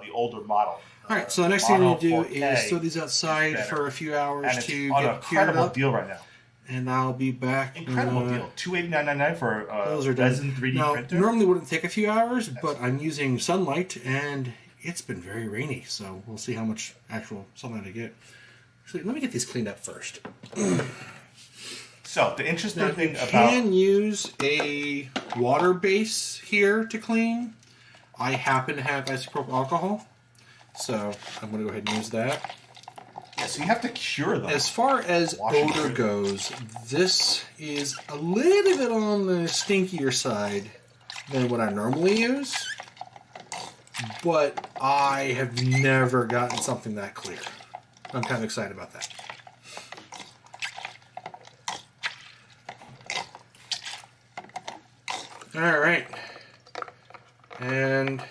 S1: the older model.
S6: All right, so the next thing we need to do
S1: Mono
S6: is
S1: 4K
S6: throw these outside
S1: better.
S6: for a few hours
S1: And it's
S6: to
S1: on an
S6: get cured
S1: incredible
S6: up,
S1: deal right now.
S6: and I'll be back.
S1: Incredible deal. $289.99 for
S6: Those
S1: a
S6: are done.
S1: resin 3D
S6: Now,
S1: printer.
S6: normally wouldn't take a few hours, but I'm using sunlight, and it's been very rainy, so we'll see how much actual sunlight I get. Actually, let me get these cleaned up first.
S1: So the interesting
S6: Now,
S1: thing
S6: you
S1: about
S6: can use a water base here to clean. I happen to have isopropyl alcohol, so I'm going to go ahead and use that.
S1: yeah, so you have to cure them.
S6: As far as
S1: Washing
S6: odor
S1: food.
S6: goes, this is a little bit on the stinkier side than what I normally use, but I have never gotten something that clear. I'm kind of excited about that. All right, and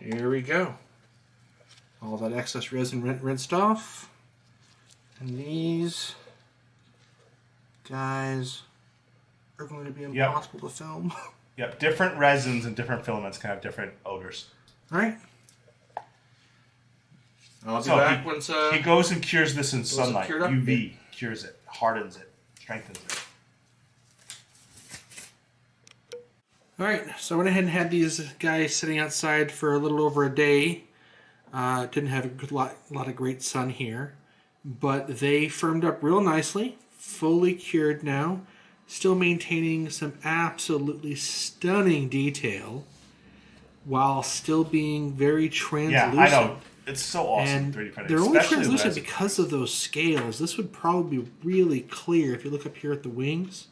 S6: here we go. All that excess resin rinsed off. And these guys are going to be impossible to film.
S1: Yep, different resins and different filaments can have different odors.
S6: All right. I'll be
S1: So
S6: back once
S1: He goes and cures this in sunlight.
S6: cured up?
S1: UV cures it, hardens it, strengthens it.
S6: All right, so I went ahead and had these guys sitting outside for a little over a day. Didn't have a lot of great sun here, but they firmed up real nicely, fully cured now, still maintaining some absolutely stunning detail while still being very translucent.
S1: Yeah, I know. It's so awesome,
S6: And
S1: 3D printing.
S6: they're only
S1: especially
S6: translucent
S1: resin.
S6: because of those scales. This would probably be really clear if you look up here at the wings.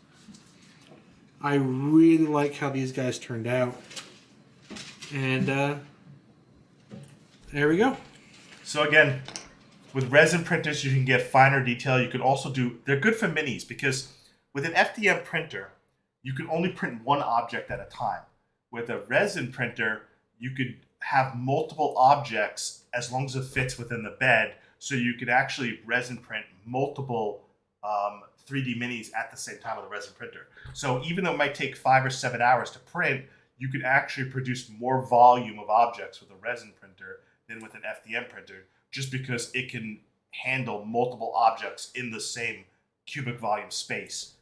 S6: I really like how these guys turned out. And there we go.
S1: So again, with resin printers, you can get finer detail. You can also do, they're good for minis because with an FDM printer, you can only print one object at a time. With a resin printer, you could have multiple objects as long as it fits within the bed. So you could actually resin print multiple 3D minis at the same time with a resin printer. So even though it might take 5 or 7 hours to print, you could actually produce more volume of objects with a resin printer than with an FDM printer, just because it can handle multiple objects in the same cubic volume space.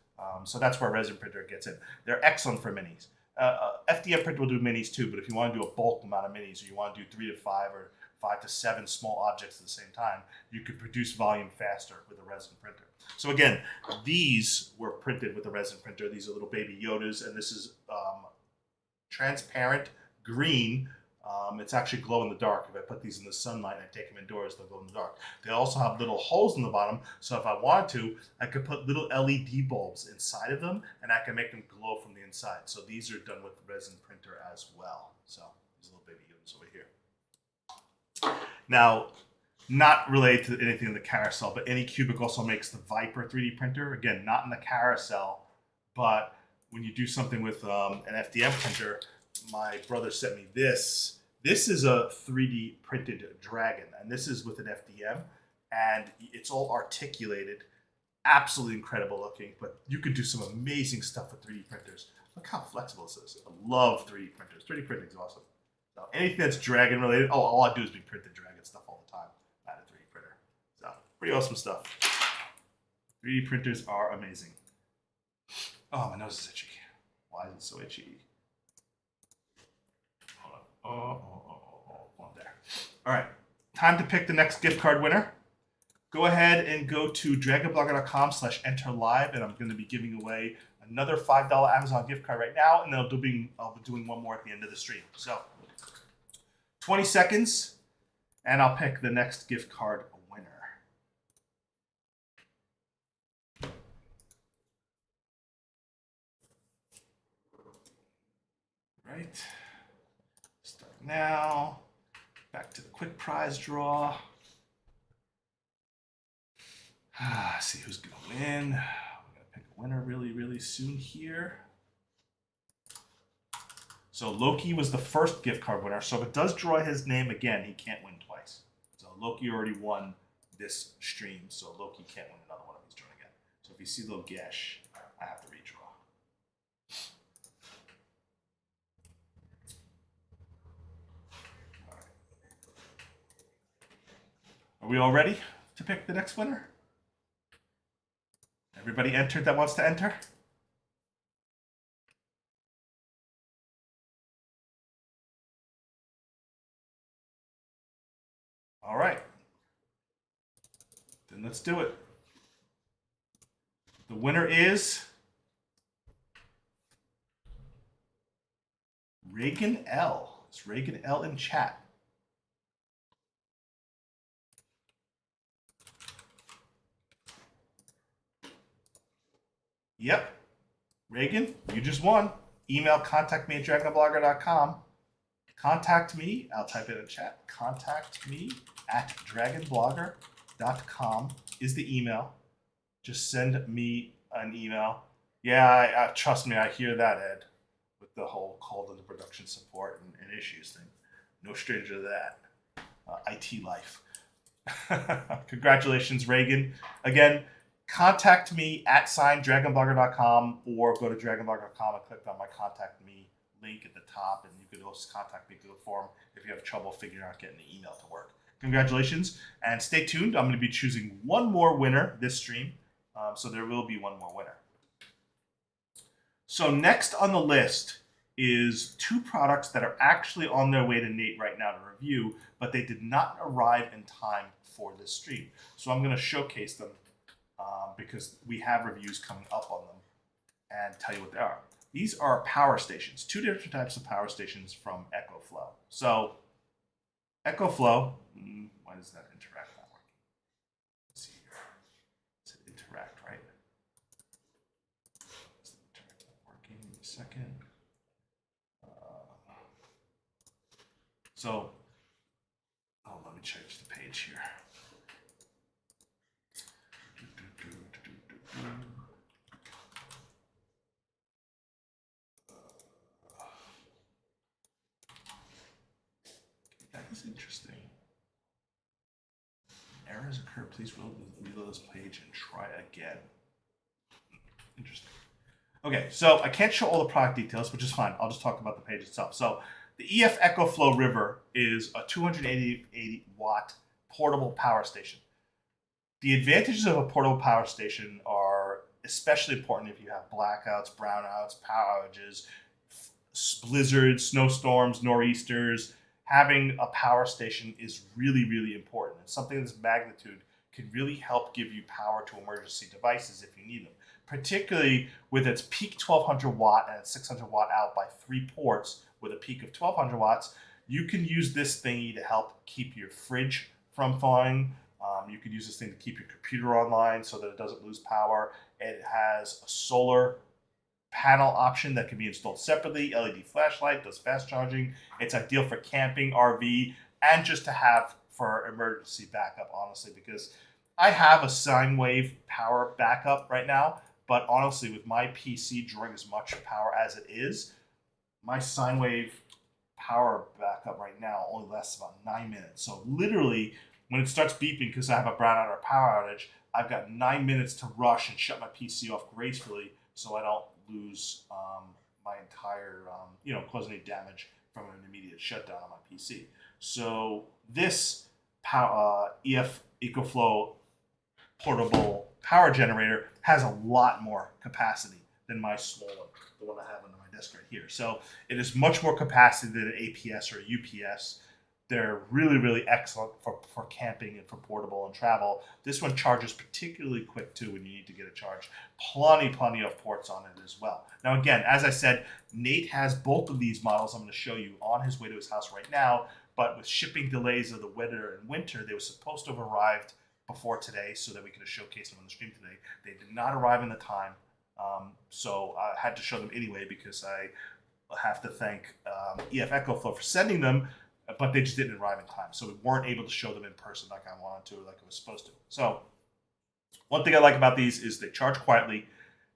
S1: So that's where a resin printer gets in. They're excellent for minis. FDM printer will do minis too, but if you want to do a bulk amount of minis, or you want to do 3 to 5 or 5 to 7 small objects at the same time, you could produce volume faster with a resin printer. So again, these were printed with a resin printer. These are little baby Yodas, and this is transparent green. It's actually glow in the dark. If I put these in the sunlight and I take them indoors, they'll glow in the dark. They also have little holes in the bottom, so if I wanted to, I could put little LED bulbs inside of them, and I can make them glow from the inside. So these are done with the resin printer as well. So these little baby Yodas over here. Now, not related to anything in the carousel, but Anycubic also makes the Viper 3D printer. Again, not in the carousel, but when you do something with an FDM printer, my brother sent me this. This is a 3D printed dragon, and this is with an FDM, and it's all articulated, absolutely incredible looking, but you could do some amazing stuff with 3D printers. Look how flexible this is. I love 3D printers. 3D printing is awesome. So anything that's dragon related, all I do is be printed dragon stuff all the time at a 3D printer. So pretty awesome stuff. 3D printers are amazing. Oh, my nose is itchy. Why is it so itchy? Hold on. Oh, there. All right, time to pick the next gift card winner. Go ahead and go to dragonblogger.com/enter-live, and I'm going to be giving away another $5 Amazon gift card right now, and then I'll be doing one more at the end of the stream. So 20 seconds, and I'll pick the next gift card winner. Right. Start now. Back to the quick prize draw. See who's going to win. We're going to pick a winner really, really soon here. So Loki was the first gift card winner. So if it does draw his name again, he can't win twice. So Loki already won this stream, so Loki can't win another one if he's drawing again. So if you see the little gash, I have to redraw. All right. Are we all ready to pick the next winner? Everybody entered that wants to enter? All right. Then let's do it. The winner is Reagan L. It's Reagan L in chat. Yep. Reagan, you just won. Email contact me at dragonblogger.com. Contact me. I'll type it in chat. Contact me at dragonblogger.com is the email. Just send me an email. Yeah, trust me, I hear that, Ed, with the whole call to the production support and issues thing. No stranger to that. IT life. Congratulations, Reagan. Again, contact me at dragonblogger.com or go to dragonblogger.com and click on my contact me link at the top, and you could also contact me through the forum if you have trouble figuring out getting the email to work. Congratulations, and stay tuned. I'm going to be choosing one more winner this stream, so there will be one more winner. So next on the list is two products that are actually on their way to Nate right now to review, but they did not arrive in time for this stream. So I'm going to showcase them because we have reviews coming up on them and tell you what they are. These are power stations, two different types of power stations from EcoFlow. So EcoFlow, why does that interact not working? Let's see here. Does it interact, right? Is the interact not working? Give me a second. Let me change the page here. That is interesting. errors occur, please reload this page and try again. Interesting. Okay, so I can't show all the product details, which is fine. I'll just talk about the page itself. So the EF EcoFlow River is a 280 watt portable power station. The advantages of a portable power station are especially important if you have blackouts, brownouts, power outages, blizzards, snowstorms, nor'easters. Having a power station is really, really important. And something of this magnitude can really help give you power to emergency devices if you need them. Particularly with its peak 1200 watt and its 600 watt out by 3 ports with a peak of 1200 watts, you can use this thingy to help keep your fridge from thawing. You could use this thing to keep your computer online so that it doesn't lose power. It has a solar panel option that can be installed separately, LED flashlight, does fast charging. It's ideal for camping, RV, and just to have for emergency backup, honestly, because I have a sine wave power backup right now, but honestly, with my PC drawing as much power as it is, my sine wave power backup right now only lasts about 9 minutes. So literally, when it starts beeping because I have a brownout or a power outage, I've got 9 minutes to rush and shut my PC off gracefully so I don't lose my entire, cause any damage from an immediate shutdown on my PC. So this EF EcoFlow portable power generator has a lot more capacity than my small one, the one I have under my desk right here. So it is much more capacity than an APS or a UPS. They're really, really excellent for camping and for portable and travel. This one charges particularly quick too when you need to get a charge. Plenty of ports on it as well. Now again, as I said, Nate has both of these models I'm going to show you on his way to his house right now, but with shipping delays of the weather and winter, they were supposed to have arrived before today so that we could have showcased them on the stream today. They did not arrive in the time, so I had to show them anyway because I have to thank EF EcoFlow for sending them, but they just didn't arrive in time. So we weren't able to show them in person like I wanted to, like I was supposed to. So one thing I like about these is they charge quietly.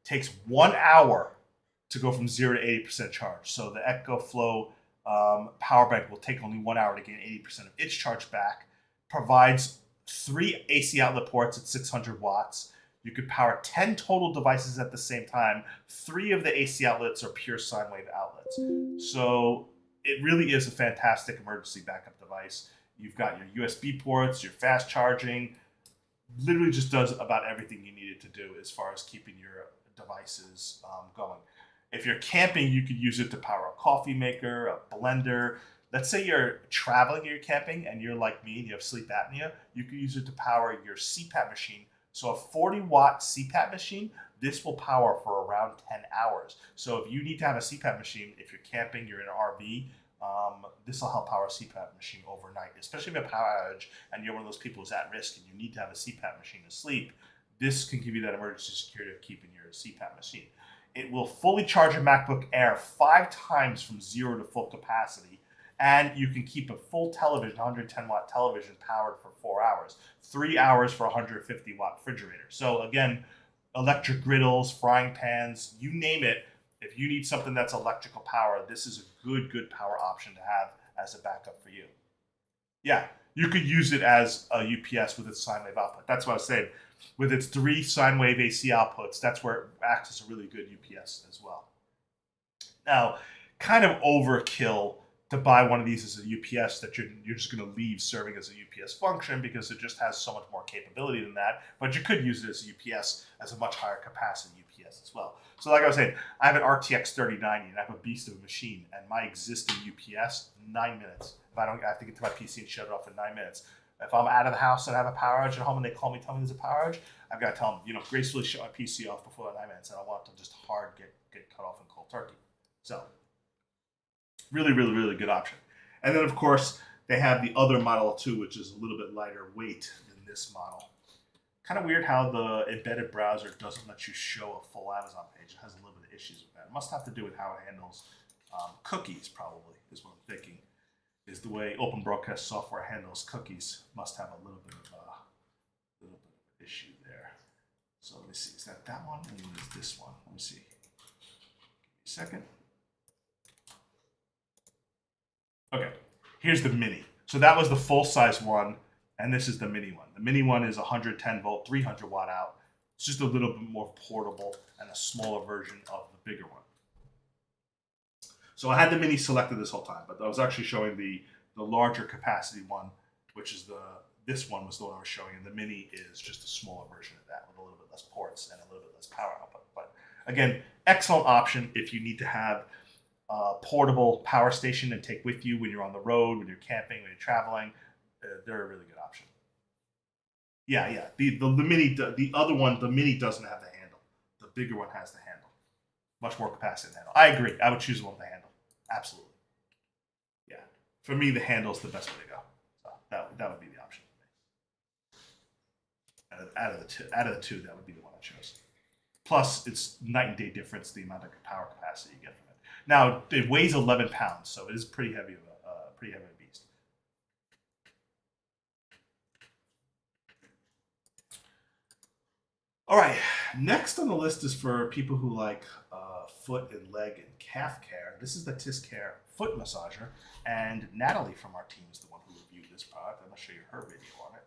S1: Takes 1 hour to go from 0 to 80% charge. So the EcoFlow power bank will take only 1 hour to gain 80% of its charge back. Provides 3 AC outlet ports at 600 watts. You could power 10 total devices at the same time. 3 of the AC outlets are pure sine wave outlets. So it really is a fantastic emergency backup device. You've got your USB ports, your fast charging. Literally just does about everything you need it to do as far as keeping your devices going. If you're camping, you could use it to power a coffee maker, a blender. Let's say you're traveling, you're camping, and you're like me and you have sleep apnea. You could use it to power your CPAP machine. So a 40-watt CPAP machine, this will power for around 10 hours. So if you need to have a CPAP machine, if you're camping, you're in an RV, this will help power a CPAP machine overnight. Especially if you have a power outage and you're one of those people who's at risk and you need to have a CPAP machine to sleep, this can give you that emergency security of keeping your CPAP machine. It will fully charge a MacBook Air 5 times from 0 to full capacity. And you can keep a full television, 110-watt television, powered for 4 hours. 3 hours for a 150-watt refrigerator. So again, electric griddles, frying pans, you name it. If you need something that's electrical power, this is a good power option to have as a backup for you. Yeah, you could use it as a UPS with its sine wave output. That's what I was saying. With its 3 sine wave AC outputs, that's where it acts as a really good UPS as well. Now, kind of overkill to buy one of these as a UPS that you're just going to leave serving as a UPS function because it just has so much more capability than that. But you could use it as a UPS as a much higher capacity UPS as well. So like I was saying, I have an RTX 3090 and I have a beast of a machine, and my existing UPS, 9 minutes. If I have to get to my PC and shut it off in 9 minutes. If I'm out of the house and I have a power outage at home and they call me, tell me there's a power outage, I've got to tell them, gracefully shut my PC off before the 9 minutes. I don't want it to just hard get cut off in cold turkey. So really good option. And then, of course, they have the other Model 2, which is a little bit lighter weight than this model. Kind of weird how the embedded browser doesn't let you show a full Amazon page. It has a little bit of issues with that. It must have to do with how it handles cookies, probably, is what I'm thinking. Is the way open broadcast software handles cookies must have a little bit of issue there. So let me see. Is that one? And then there's this one. Let me see. Give me a second. Okay, here's the mini. So that was the full-size one. And this is the mini one. The mini one is 110 volt, 300 watt out. It's just a little bit more portable and a smaller version of the bigger one. So I had the mini selected this whole time, but I was actually showing the larger capacity one, which is this one was the one I was showing, and the mini is just a smaller version of that with a little bit less ports and a little bit less power output. But again, excellent option if you need to have a portable power station and take with you when you're on the road, when you're camping, when you're traveling. They're a really good option. Yeah. The mini, the other one, the mini doesn't have the handle. The bigger one has the handle. Much more capacity in the handle. I agree. I would choose the one with the handle. Absolutely. Yeah. For me, the handle is the best way to go. So that would be the option. Out of the two, that would be the one I chose. Plus, it's night and day difference the amount of power capacity you get from it. Now, it weighs 11 pounds, so it is pretty heavy of a beast. All right, next on the list is for people who like foot and leg and calf care. This is the TisCare foot massager, and Natalie from our team is the one who reviewed this product. I'm going to show you her video on it.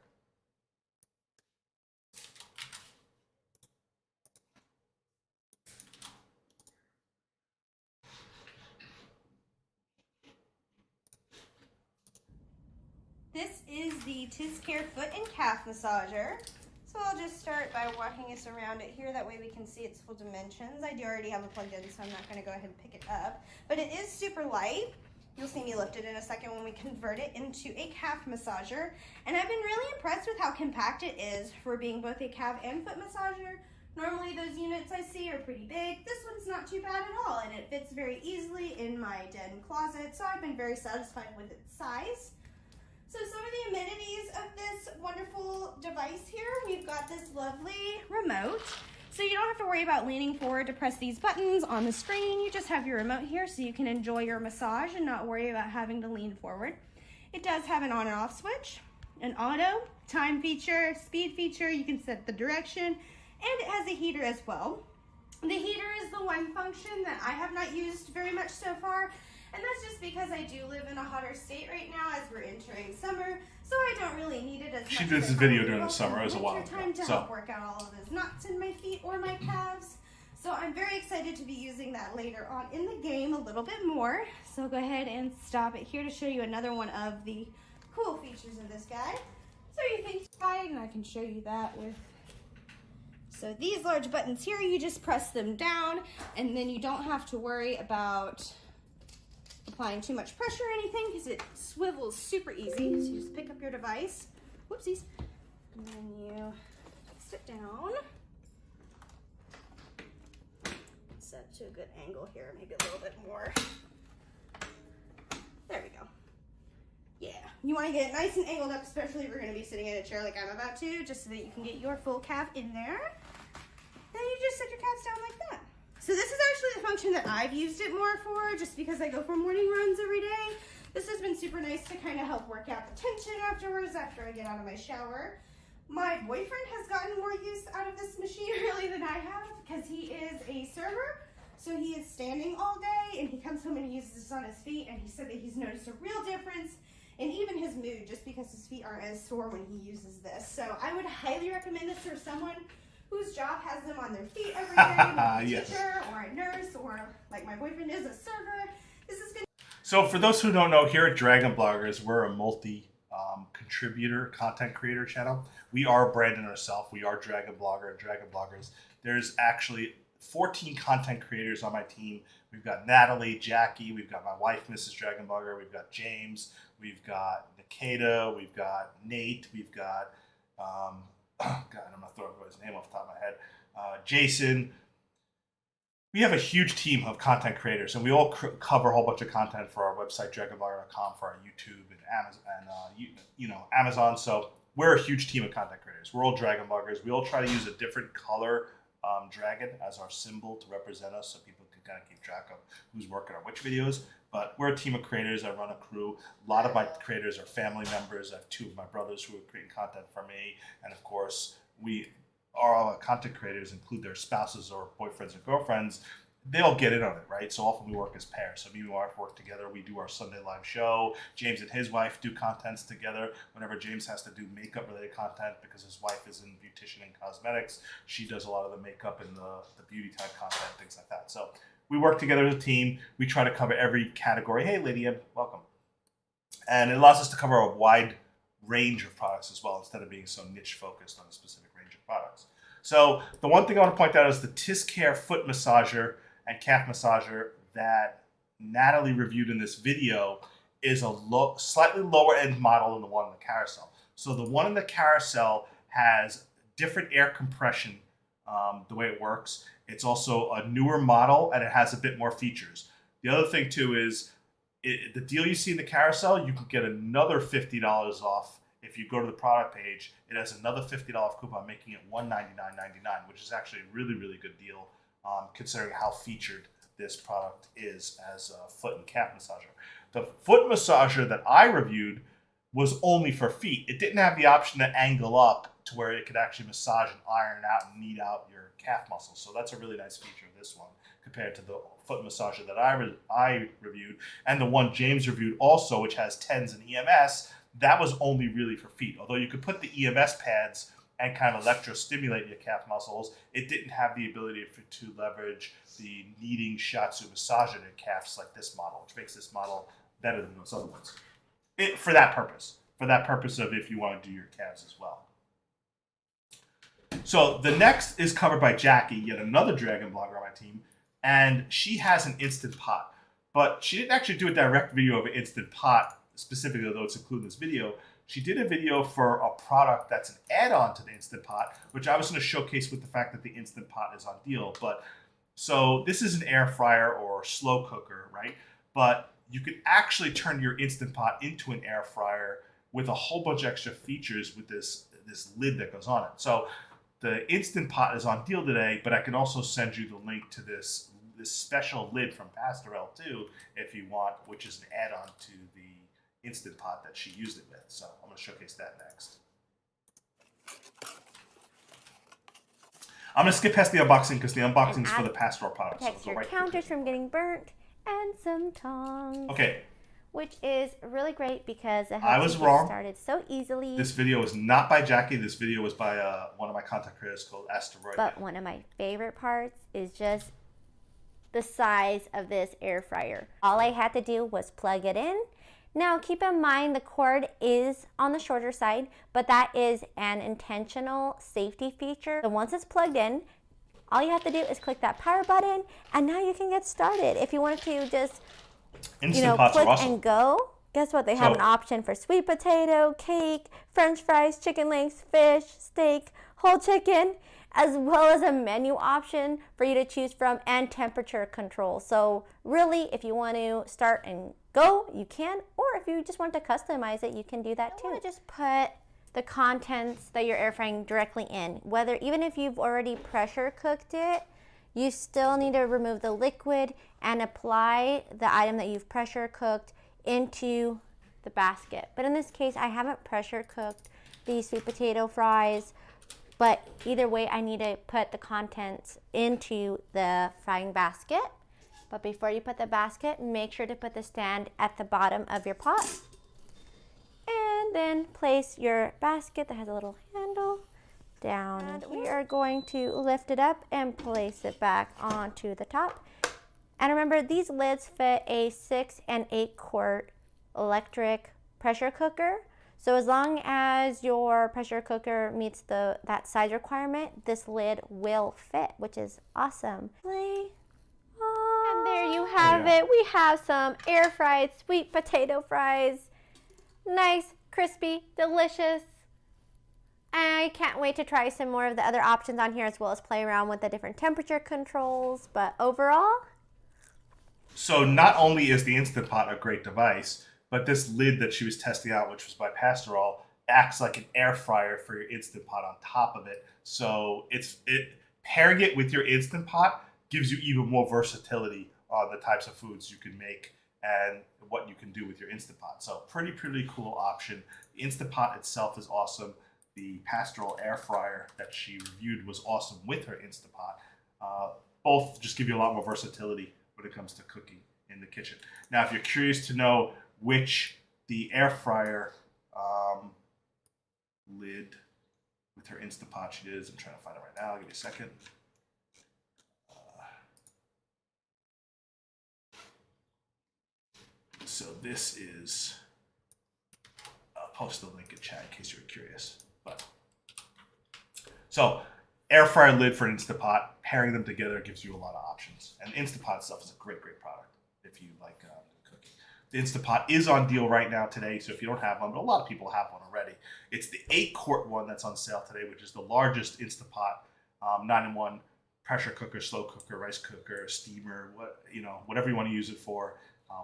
S8: This is the TisCare foot and calf massager. So I'll just start by walking us around it here. That way we can see its full dimensions. I do already have it plugged in, so I'm not going to go ahead and pick it up. But it is super light. You'll see me lift it in a second when we convert it into a calf massager. And I've been really impressed with how compact it is for being both a calf and foot massager. Normally those units I see are pretty big. This one's not too bad at all, and it fits very easily in my den closet. So I've been very satisfied with its size. So some of the amenities of this wonderful device here, we've got this lovely remote. So you don't have to worry about leaning forward to press these buttons on the screen. You just have your remote here so you can enjoy your massage and not worry about having to lean forward. It does have an on and off switch, an auto, time feature, speed feature. You can set the direction, and it has a heater as well. The heater is the one function that I have not used very much so far. And that's just because I do live in a hotter state right now as we're entering summer, so I don't really need it as much.
S1: She did this video during the summer. It was a while ago.
S8: Time to help work out all of those knots in my feet or my calves. So I'm very excited to be using that later on in the game a little bit more. So I'll go ahead and stop it here to show you another one of the cool features of this guy. So you can try it, and I can show you that with. So these large buttons here, you just press them down, and then you don't have to worry about applying too much pressure or anything because it swivels super easy. So you just pick up your device, whoopsies, and then you sit down. Set to a good angle here, maybe a little bit more. There we go. Yeah, you want to get it nice and angled up, especially if you're going to be sitting in a chair like I'm about to, just so that you can get your full calf in there. Then you just set your calves down like that. So this is actually the function that I've used it more for, just because I go for morning runs every day. This has been super nice to kind of help work out the tension afterwards after I get out of my shower. My boyfriend has gotten more use out of this machine really than I have because he is a server. So he is standing all day and he comes home and he uses this on his feet, and he said that he's noticed a real difference in even his mood just because his feet aren't as sore when he uses this. So I would highly recommend this for someone whose job has them on their feet every day, like a teacher or a nurse, or like my boyfriend is a server. This is good.
S1: So for those who don't know, here at DragonBloggers, we're a contributor, content creator channel. We are branding ourselves. We are DragonBlogger and DragonBloggers. There's actually 14 content creators on my team. We've got Natalie, Jackie, we've got my wife, Mrs. DragonBlogger, we've got James, we've got Nikita, we've got Nate, we've got God, I'm not throwing his name off the top of my head. Jason. We have a huge team of content creators, and we all cover a whole bunch of content for our website, DragonBlogger.com, for our YouTube and Amazon. So we're a huge team of content creators. We're all DragonBloggers. We all try to use a different color dragon as our symbol to represent us, so people can kind of keep track of who's working on which videos. But we're a team of creators. I run a crew. A lot of my creators are family members. I have two of my brothers who are creating content for me. And of course, our content creators include their spouses or boyfriends or girlfriends they all get in on it, right? So often we work as pairs. So me and my wife work together. We do our Sunday live show. James and his wife do contents together. Whenever James has to do makeup-related content because his wife is in beautician and cosmetics, she does a lot of the makeup and the beauty type content, things like that. So we work together as a team. We try to cover every category. Hey, Lady M, welcome. And it allows us to cover a wide range of products as well, instead of being so niche focused on a specific range of products. So the one thing I want to point out is the TizCare foot massager and calf massager that Natalie reviewed in this video is a slightly lower end model than the one in the carousel. So the one in the carousel has different air compression, the way it works. It's also a newer model, and it has a bit more features. The other thing too is the deal you see in the carousel, you can get another $50 off. If you go to the product page, it has another $50 coupon, making it $199.99, which is actually a really, really good deal, considering how featured this product is as a foot and calf massager. The foot massager that I reviewed was only for feet. It didn't have the option to angle up to where it could actually massage and iron out and knead out your calf muscles. So that's a really nice feature of this one compared to the foot massager that I reviewed, and the one James reviewed also, which has TENS and EMS. That was only really for feet. Although you could put the EMS pads and kind of electro-stimulate your calf muscles, it didn't have the ability to leverage the kneading shiatsu massage in your calves like this model, which makes this model better than those other ones. For that purpose of if you want to do your calves as well. So the next is covered by Jackie, yet another DragonBlogger on my team, and she has an Instant Pot. But she didn't actually do a direct video of an Instant Pot specifically, although it's included in this video. She did a video for a product that's an add-on to the Instant Pot, which I was going to showcase with the fact that the Instant Pot is on deal. But so this is an air fryer or slow cooker, right? But you could actually turn your Instant Pot into an air fryer with a whole bunch of extra features with this lid that goes on it. So the Instant Pot is on deal today, but I can also send you the link to this special lid from Pastorelle too, if you want, which is an add-on to the Instant Pot that she used it with. So I'm going to showcase that next. I'm going to skip past the unboxing because the unboxing is for the Pastorelle product.
S9: Protects
S1: So
S9: your
S1: right
S9: counters from getting burnt, and some tongs.
S1: Okay.
S9: Which is really great because it
S1: I
S9: helps
S1: was
S9: you get
S1: wrong.
S9: started so easily.
S1: This video is not by Jackie. This video was by one of my content creators called Asteroid.
S9: But one of my favorite parts is just the size of this air fryer. All I had to do was plug it in. Now keep in mind the cord is on the shorter side, but that is an intentional safety feature. So once it's plugged in, all you have to do is click that power button, and now you can get started. If you wanted to just
S1: Instant Pots are
S9: click
S1: awesome.
S9: and go, guess what? They have an option for sweet potato, cake, french fries, chicken legs, fish, steak, whole chicken, as well as a menu option for you to choose from and temperature control. So really, if you want to start and go, you can, or if you just want to customize it, you can do that too. I want to just put the contents that you're air frying directly in. Even if you've already pressure cooked it, you still need to remove the liquid and apply the item that you've pressure cooked into the basket. But in this case, I haven't pressure cooked the sweet potato fries, but either way, I need to put the contents into the frying basket. But before you put the basket, make sure to put the stand at the bottom of your pot. And then place your basket that has a little handle down. And we are going to lift it up and place it back onto the top. And remember, these lids fit a 6 and 8 quart electric pressure cooker. So as long as your pressure cooker meets that size requirement, this lid will fit, which is awesome. And there you have it. We have some air fried sweet potato fries. Nice, crispy, delicious. I can't wait to try some more of the other options on here, as well as play around with the different temperature controls. But overall,
S1: so not only is the Instant Pot a great device, but this lid that she was testing out, which was by Pastorelle, acts like an air fryer for your Instant Pot on top of it. So pairing it with your Instant Pot gives you even more versatility on the types of foods you can make and what you can do with your Instant Pot. So pretty cool option. The Instant Pot itself is awesome. The Pastorelle air fryer that she reviewed was awesome with her Instant Pot. both just give you a lot more versatility when it comes to cooking in the kitchen. Now, if you're curious to know which the air fryer lid with her Instapot she is, I'm trying to find it right now. Give me a second. So this is, I'll post the link in chat in case you were curious. But so air fryer lid for an Instapot, pairing them together gives you a lot of options. And Instapot stuff is a great product if you like cooking. The Instapot is on deal right now today, so if you don't have one, but a lot of people have one already. It's the 8-quart one that's on sale today, which is the largest Instapot 9-in-1 pressure cooker, slow cooker, rice cooker, steamer, whatever you want to use it for.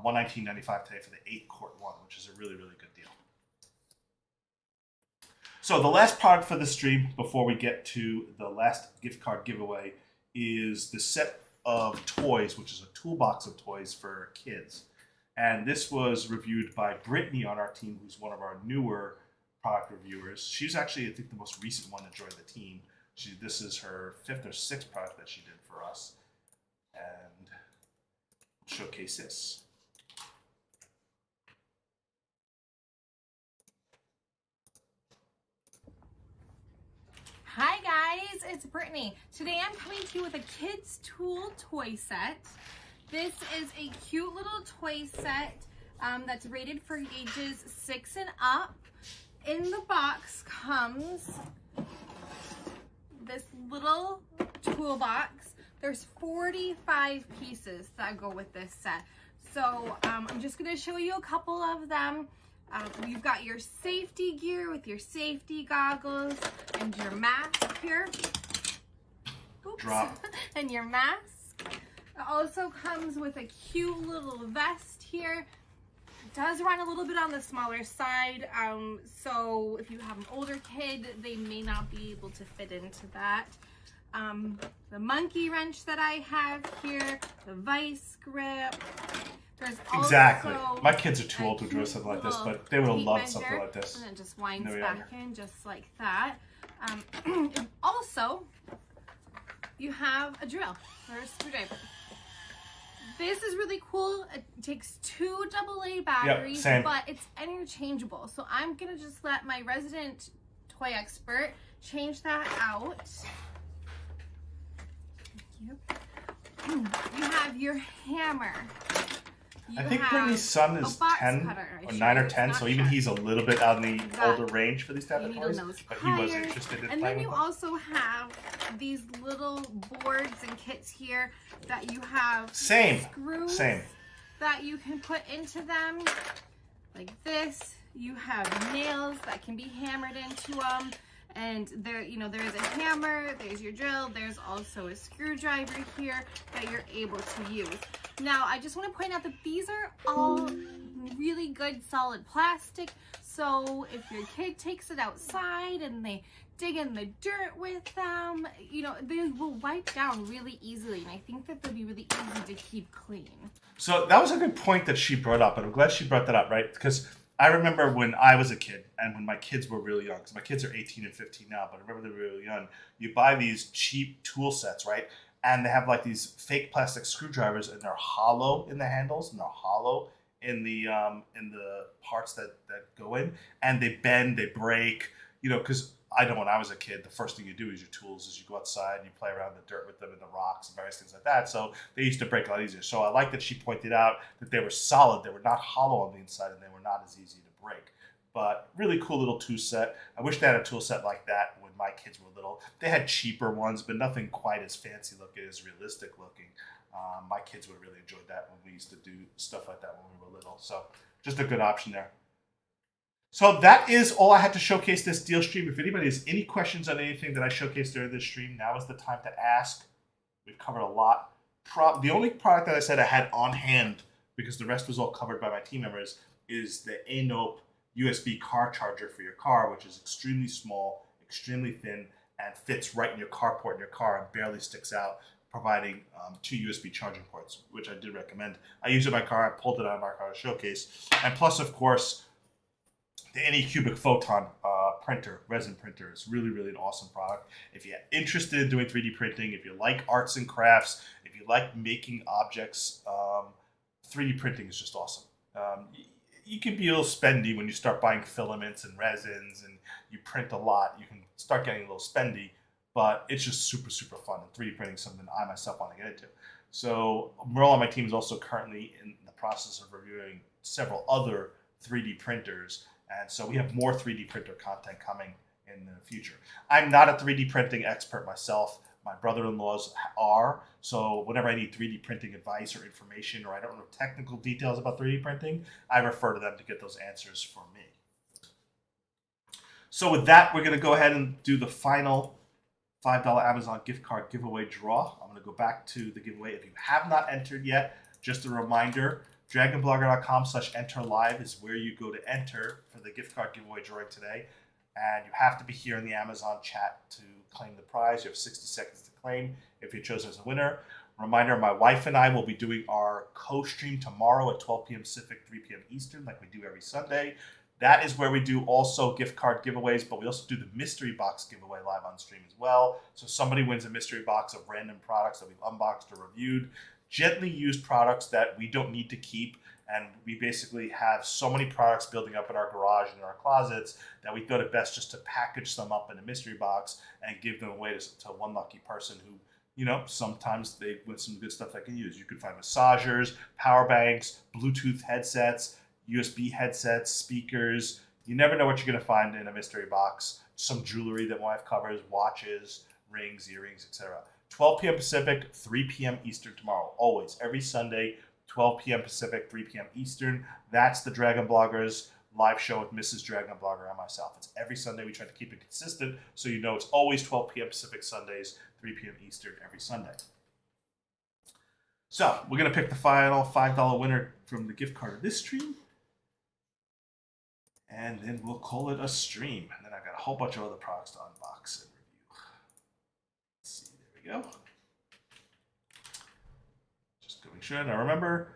S1: $119.95 today for the 8-quart one, which is a really good deal. So the last product for the stream before we get to the last gift card giveaway is the set of toys, which is a toolbox of toys for kids. And this was reviewed by Brittany on our team, who's one of our newer product reviewers. She's actually, I think, the most recent one to join the team. This is her 5th or 6th product that she did for us. And we'll showcase this.
S10: Hi guys, it's Brittany. Today I'm coming to you with a kids tool toy set. This is a cute little toy set that's rated for ages 6 and up. In the box comes this little toolbox. There's 45 pieces that go with this set. So I'm just gonna show you a couple of them. You've got your safety gear with your safety goggles and your mask here. Oops.
S1: Drop.
S10: And your mask. It also comes with a cute little vest here. It does run a little bit on the smaller side, so if you have an older kid, they may not be able to fit into that. The monkey wrench that I have here, the vice grip. There's
S1: Exactly.
S10: also
S1: My kids are too old to enjoy something like this, but they would have loved something like this.
S10: And it just winds
S1: No,
S10: back in just like that. And also, you have a drill or a screwdriver. This is really cool. It takes 2 AA batteries,
S1: same.
S10: but it's interchangeable. So I'm gonna just let my resident toy expert change that out. Thank you. You have your hammer.
S1: I think Brittany's son is 10 or 9 or 10, so even he's a little bit on the older range for these type of toys, but he was interested in
S10: and
S1: playing
S10: then
S1: with
S10: you
S1: them.
S10: also have these little boards and kits here that you have screws that you can put into them like this. You have nails that can be hammered into them. And there, there is a hammer, there's your drill, there's also a screwdriver here that you're able to use. Now, I just want to point out that these are all really good solid plastic. So if your kid takes it outside and they dig in the dirt with them, they will wipe down really easily. And I think that they'll be really easy to keep clean.
S1: So that was a good point that she brought up, and I'm glad she brought that up, right? Because I remember when I was a kid and when my kids were really young, because my kids are 18 and 15 now, but I remember they were really young, you buy these cheap tool sets, right? And they have like these fake plastic screwdrivers, and they're hollow in the handles and they're hollow in the parts that go in, and they bend, they break, because I know when I was a kid, the first thing you do is your tools is you go outside and you play around in the dirt with them and the rocks and various things like that. So they used to break a lot easier. So I like that she pointed out that they were solid. They were not hollow on the inside, and they were not as easy to break. But really cool little tool set. I wish they had a tool set like that when my kids were little. They had cheaper ones, but nothing quite as fancy looking, as realistic looking. My kids would have really enjoyed that when we used to do stuff like that when we were little. So just a good option there. So that is all I had to showcase this deal stream. If anybody has any questions on anything that I showcased during this stream, now is the time to ask. We've covered a lot. The only product that I said I had on hand, because the rest was all covered by my team members, is the Anop USB Car Charger for your car, which is extremely small, extremely thin, and fits right in your carport in your car and barely sticks out, providing 2 USB charging ports, which I did recommend. I used it in my car. I pulled it out of my car to showcase. And plus, of course, the Anycubic Photon printer, Resin Printer. It's really, really an awesome product. If you're interested in doing 3D printing, if you like arts and crafts, if you like making objects, 3D printing is just awesome. You can be a little spendy when you start buying filaments and resins and you print a lot. You can start getting a little spendy, but it's just super, super fun. And 3D printing is something I myself want to get into. So Merle on my team is also currently in the process of reviewing several other 3D printers. And so we have more 3D printer content coming in the future. I'm not a 3D printing expert myself. My brother-in-laws are. So whenever I need 3D printing advice or information, or I don't know technical details about 3D printing, I refer to them to get those answers for me. So with that, we're going to go ahead and do the final $5 Amazon gift card giveaway draw. I'm going to go back to the giveaway. If you have not entered yet, just a reminder, DragonBlogger.com/enter-live is where you go to enter for the gift card giveaway drawing today. And you have to be here in the Amazon chat to claim the prize. You have 60 seconds to claim if you're chosen as a winner. Reminder, my wife and I will be doing our co-stream tomorrow at 12 p.m. Pacific, 3 p.m. Eastern, like we do every Sunday. That is where we do also gift card giveaways, but we also do the mystery box giveaway live on stream as well. So somebody wins a mystery box of random products that we've unboxed or reviewed, gently used products that we don't need to keep. And we basically have so many products building up in our garage and in our closets that we thought it best just to package them up in a mystery box and give them away to one lucky person who, you know, sometimes they win some good stuff they can use. You can find massagers, power banks, Bluetooth headsets, USB headsets, speakers. You never know what you're going to find in a mystery box. Some jewelry that my wife covers, watches, rings, earrings, etc. 12 p.m. Pacific, 3 p.m. Eastern tomorrow. Always, every Sunday, 12 p.m. Pacific, 3 p.m. Eastern. That's the Dragon Bloggers live show with Mrs. Dragon Blogger and myself. It's every Sunday. We try to keep it consistent, so you know it's always 12 p.m. Pacific Sundays, 3 p.m. Eastern every Sunday. So we're going to pick the final $5 winner from the gift card of this stream. And then we'll call it a stream. And then I've got a whole bunch of other products to unbox and review. Let's see. There we go. Sure. Now remember,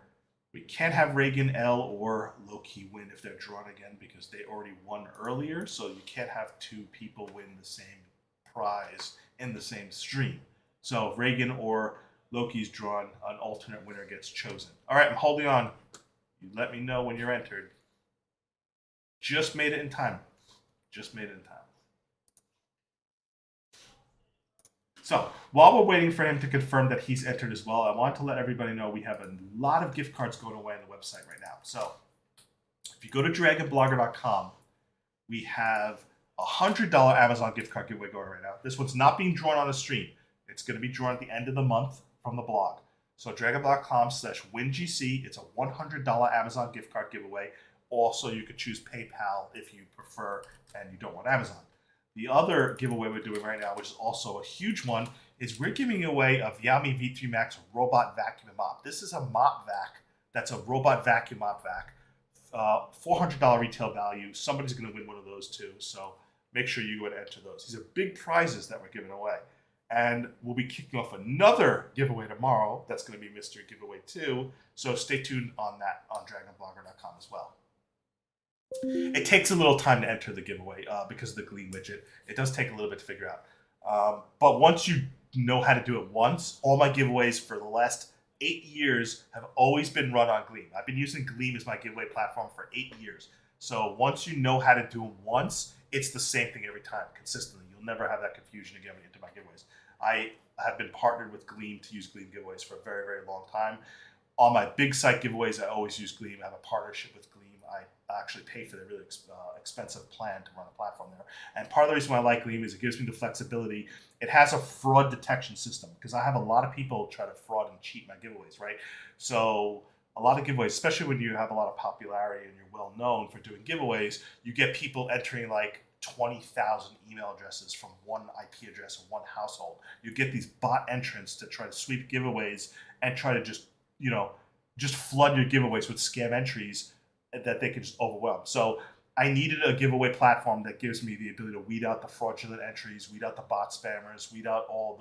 S1: we can't have Reagan L or Loki win if they're drawn again because they already won earlier. So you can't have two people win the same prize in the same stream. So if Reagan or Loki's drawn, an alternate winner gets chosen. All right, I'm holding on. You let me know when you're entered. Just made it in time. Just made it in time. So while we're waiting for him to confirm that he's entered as well, I want to let everybody know we have a lot of gift cards going away on the website right now. So if you go to DragonBlogger.com, we have a $100 Amazon gift card giveaway going right now. This one's not being drawn on a stream. It's going to be drawn at the end of the month from the blog. So DragonBlogger.com/WinGC. It's a $100 Amazon gift card giveaway. Also, you could choose PayPal if you prefer and you don't want Amazon. The other giveaway we're doing right now, which is also a huge one, is we're giving away a Viami V3 Max robot vacuum mop. This is a mop vac that's a robot vacuum mop vac. $400 retail value. Somebody's going to win one of those too, so make sure you go and enter those. These are big prizes that we're giving away. And we'll be kicking off another giveaway tomorrow. That's going to be mystery giveaway too, so stay tuned on that on DragonBlogger.com as well. It takes a little time to enter the giveaway because of the Gleam widget. It does take a little bit to figure out. But once you know how to do it once, all my giveaways for the last 8 years have always been run on Gleam. I've been using Gleam as my giveaway platform for 8 years. So once you know how to do them once, it's the same thing every time, consistently. You'll never have that confusion again when you enter my giveaways. I have been partnered with Gleam to use Gleam giveaways for a very, very long time. On my big site giveaways, I always use Gleam. I have a partnership with Gleam. I actually pay for the really expensive plan to run a platform there. And part of the reason why I like Gleam is it gives me the flexibility. It has a fraud detection system because I have a lot of people try to fraud and cheat my giveaways, right? So a lot of giveaways, especially when you have a lot of popularity and you're well known for doing giveaways, you get people entering like 20,000 email addresses from one IP address of one household. You get these bot entrants to try to sweep giveaways and try to just flood your giveaways with scam entries that they can just overwhelm. So I needed a giveaway platform that gives me the ability to weed out the fraudulent entries, weed out the bot spammers, weed out all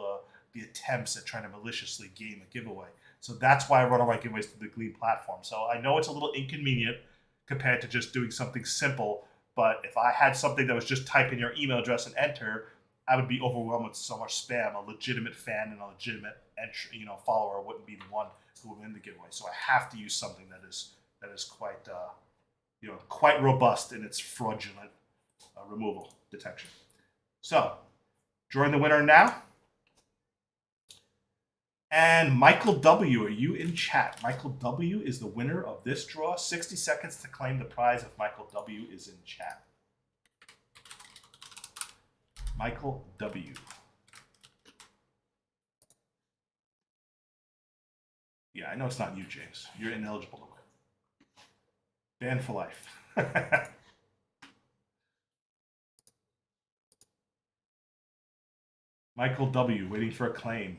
S1: the attempts at trying to maliciously game a giveaway. So that's why I run all my giveaways through the Gleam platform. So I know it's a little inconvenient compared to just doing something simple, But if I had something that was just type in your email address and enter, I would be overwhelmed with so much spam. A legitimate fan and a legitimate follower wouldn't be the one who would win the giveaway. So I have to use something that is quite quite robust in its fraudulent removal detection. So drawing the winner now. And Michael W., are you in chat? Michael W. is the winner of this draw. 60 seconds to claim the prize if Michael W. is in chat. Michael W. Yeah, I know it's not you, James. You're ineligible to win. Banned for life. Michael W. waiting for a claim.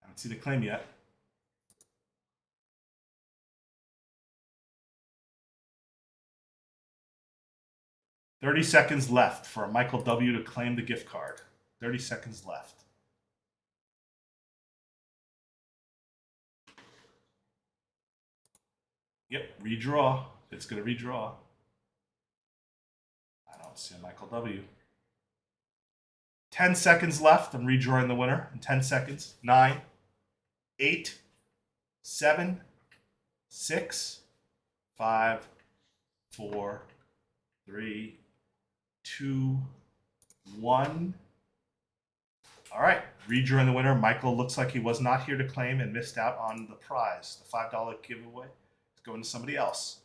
S1: I haven't seen a claim yet. $30 seconds left for Michael W. to claim the gift card. 30 seconds left. Yep, redraw. It's going to redraw. I don't see a Michael W. 10 seconds left. I'm redrawing the winner in 10 seconds. 9, 8, 7, 6, 5, 4, 3, 2, 1. All right, redrawing the winner. Michael looks like he was not here to claim and missed out on the prize. The $5 giveaway is going to somebody else.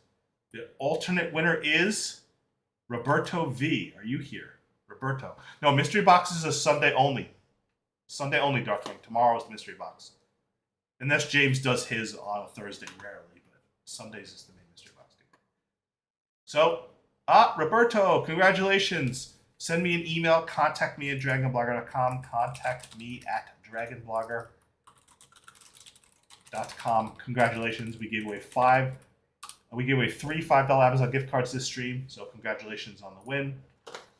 S1: The alternate winner is Roberto V. Are you here? Roberto. No, mystery boxes is Sunday only. Sunday only, Darkwing. Tomorrow is the mystery box. Unless James does his on a Thursday, rarely, but Sundays is the main mystery box game. So, Roberto, congratulations. Send me an email. Contact me at DragonBlogger.com. Contact me at DragonBlogger.com. Congratulations. We gave away three $5 Amazon gift cards this stream. So congratulations on the win.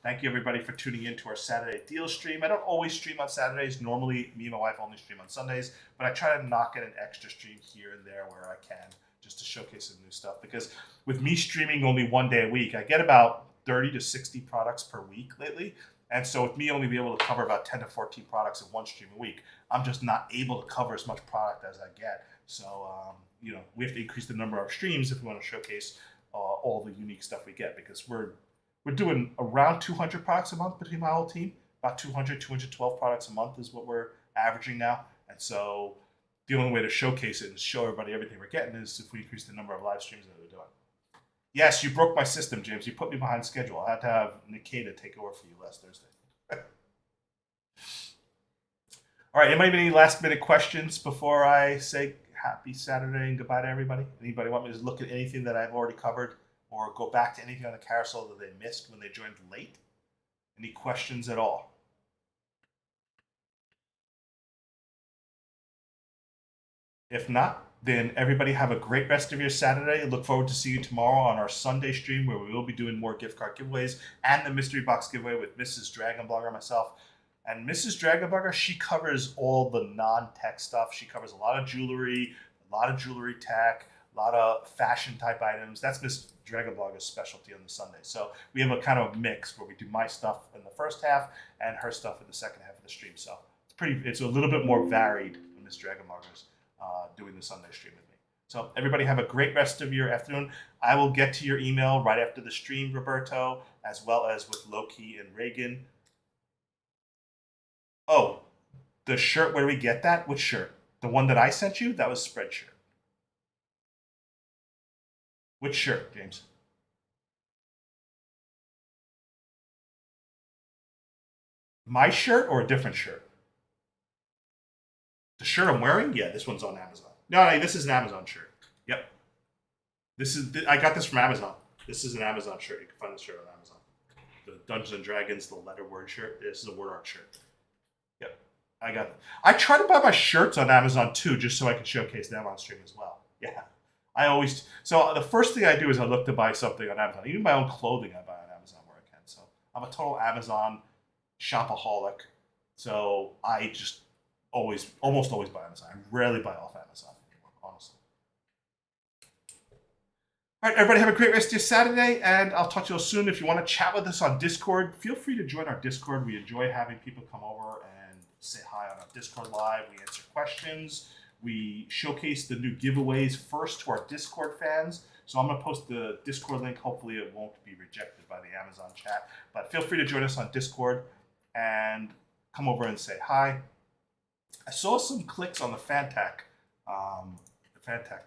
S1: Thank you, everybody, for tuning in to our Saturday deal stream. I don't always stream on Saturdays. Normally, me and my wife only stream on Sundays, but I try to knock in an extra stream here and there where I can, just to showcase some new stuff. Because with me streaming only one day a week, I get about 30 to 60 products per week lately. And so with me only be able to cover about 10 to 14 products in one stream a week, I'm just not able to cover as much product as I get. So, we have to increase the number of streams if we want to showcase all the unique stuff we get, because we're doing around 200 products a month between my whole team. About 200, 212 products a month is what we're averaging now. And so the only way to showcase it and show everybody everything we're getting is if we increase the number of live streams that we're doing. Yes, you broke my system, James. You put me behind schedule. I had to have Nikita take over for you last Thursday. All right, anybody have any last minute questions before I say happy Saturday and goodbye to everybody? Anybody want me to look at anything that I've already covered or go back to anything on the carousel that they missed when they joined late? Any questions at all? If not, then everybody have a great rest of your Saturday. Look forward to seeing you tomorrow on our Sunday stream where we will be doing more gift card giveaways and the mystery box giveaway with Mrs. DragonBlogger and myself. And Mrs. DragonBlogger, she covers all the non-tech stuff. She covers a lot of jewelry tech, a lot of fashion type items. That's Miss DragonBlogger's specialty on the Sunday. So we have a kind of mix where we do my stuff in the first half and her stuff in the second half of the stream. So it's a little bit more varied when Miss DragonBlogger's doing the Sunday stream with me. So everybody have a great rest of your afternoon. I will get to your email right after the stream, Roberto, as well as with Loki and Reagan. Oh, the shirt, where do we get that? Which shirt? The one that I sent you? That was Spreadshirt. Which shirt, James? My shirt or a different shirt? The shirt I'm wearing? Yeah, this one's on Amazon. No, this is an Amazon shirt. Yep. I got this from Amazon. This is an Amazon shirt. You can find this shirt on Amazon. The Dungeons and Dragons, the letter word shirt. This is a word art shirt. Yep. I got it. I try to buy my shirts on Amazon too, just so I can showcase them on stream as well. Yeah. So the first thing I do is I look to buy something on Amazon. Even my own clothing I buy on Amazon where I can. So I'm a total Amazon shopaholic. So I just almost always buy Amazon. I rarely buy off Amazon anymore, honestly. All right, everybody have a great rest of your Saturday, and I'll talk to you all soon. If you want to chat with us on Discord, feel free to join our Discord. We enjoy having people come over and say hi on our Discord live. We answer questions. We showcase the new giveaways first to our Discord fans. So I'm going to post the Discord link. Hopefully it won't be rejected by the Amazon chat. But feel free to join us on Discord and come over and say hi. I saw some clicks on the Fantac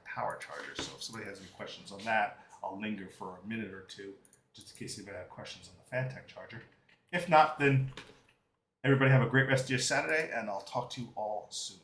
S1: power charger. So if somebody has any questions on that, I'll linger for a minute or two just in case anybody has questions on the Fantac charger. If not, then everybody have a great rest of your Saturday, and I'll talk to you all soon.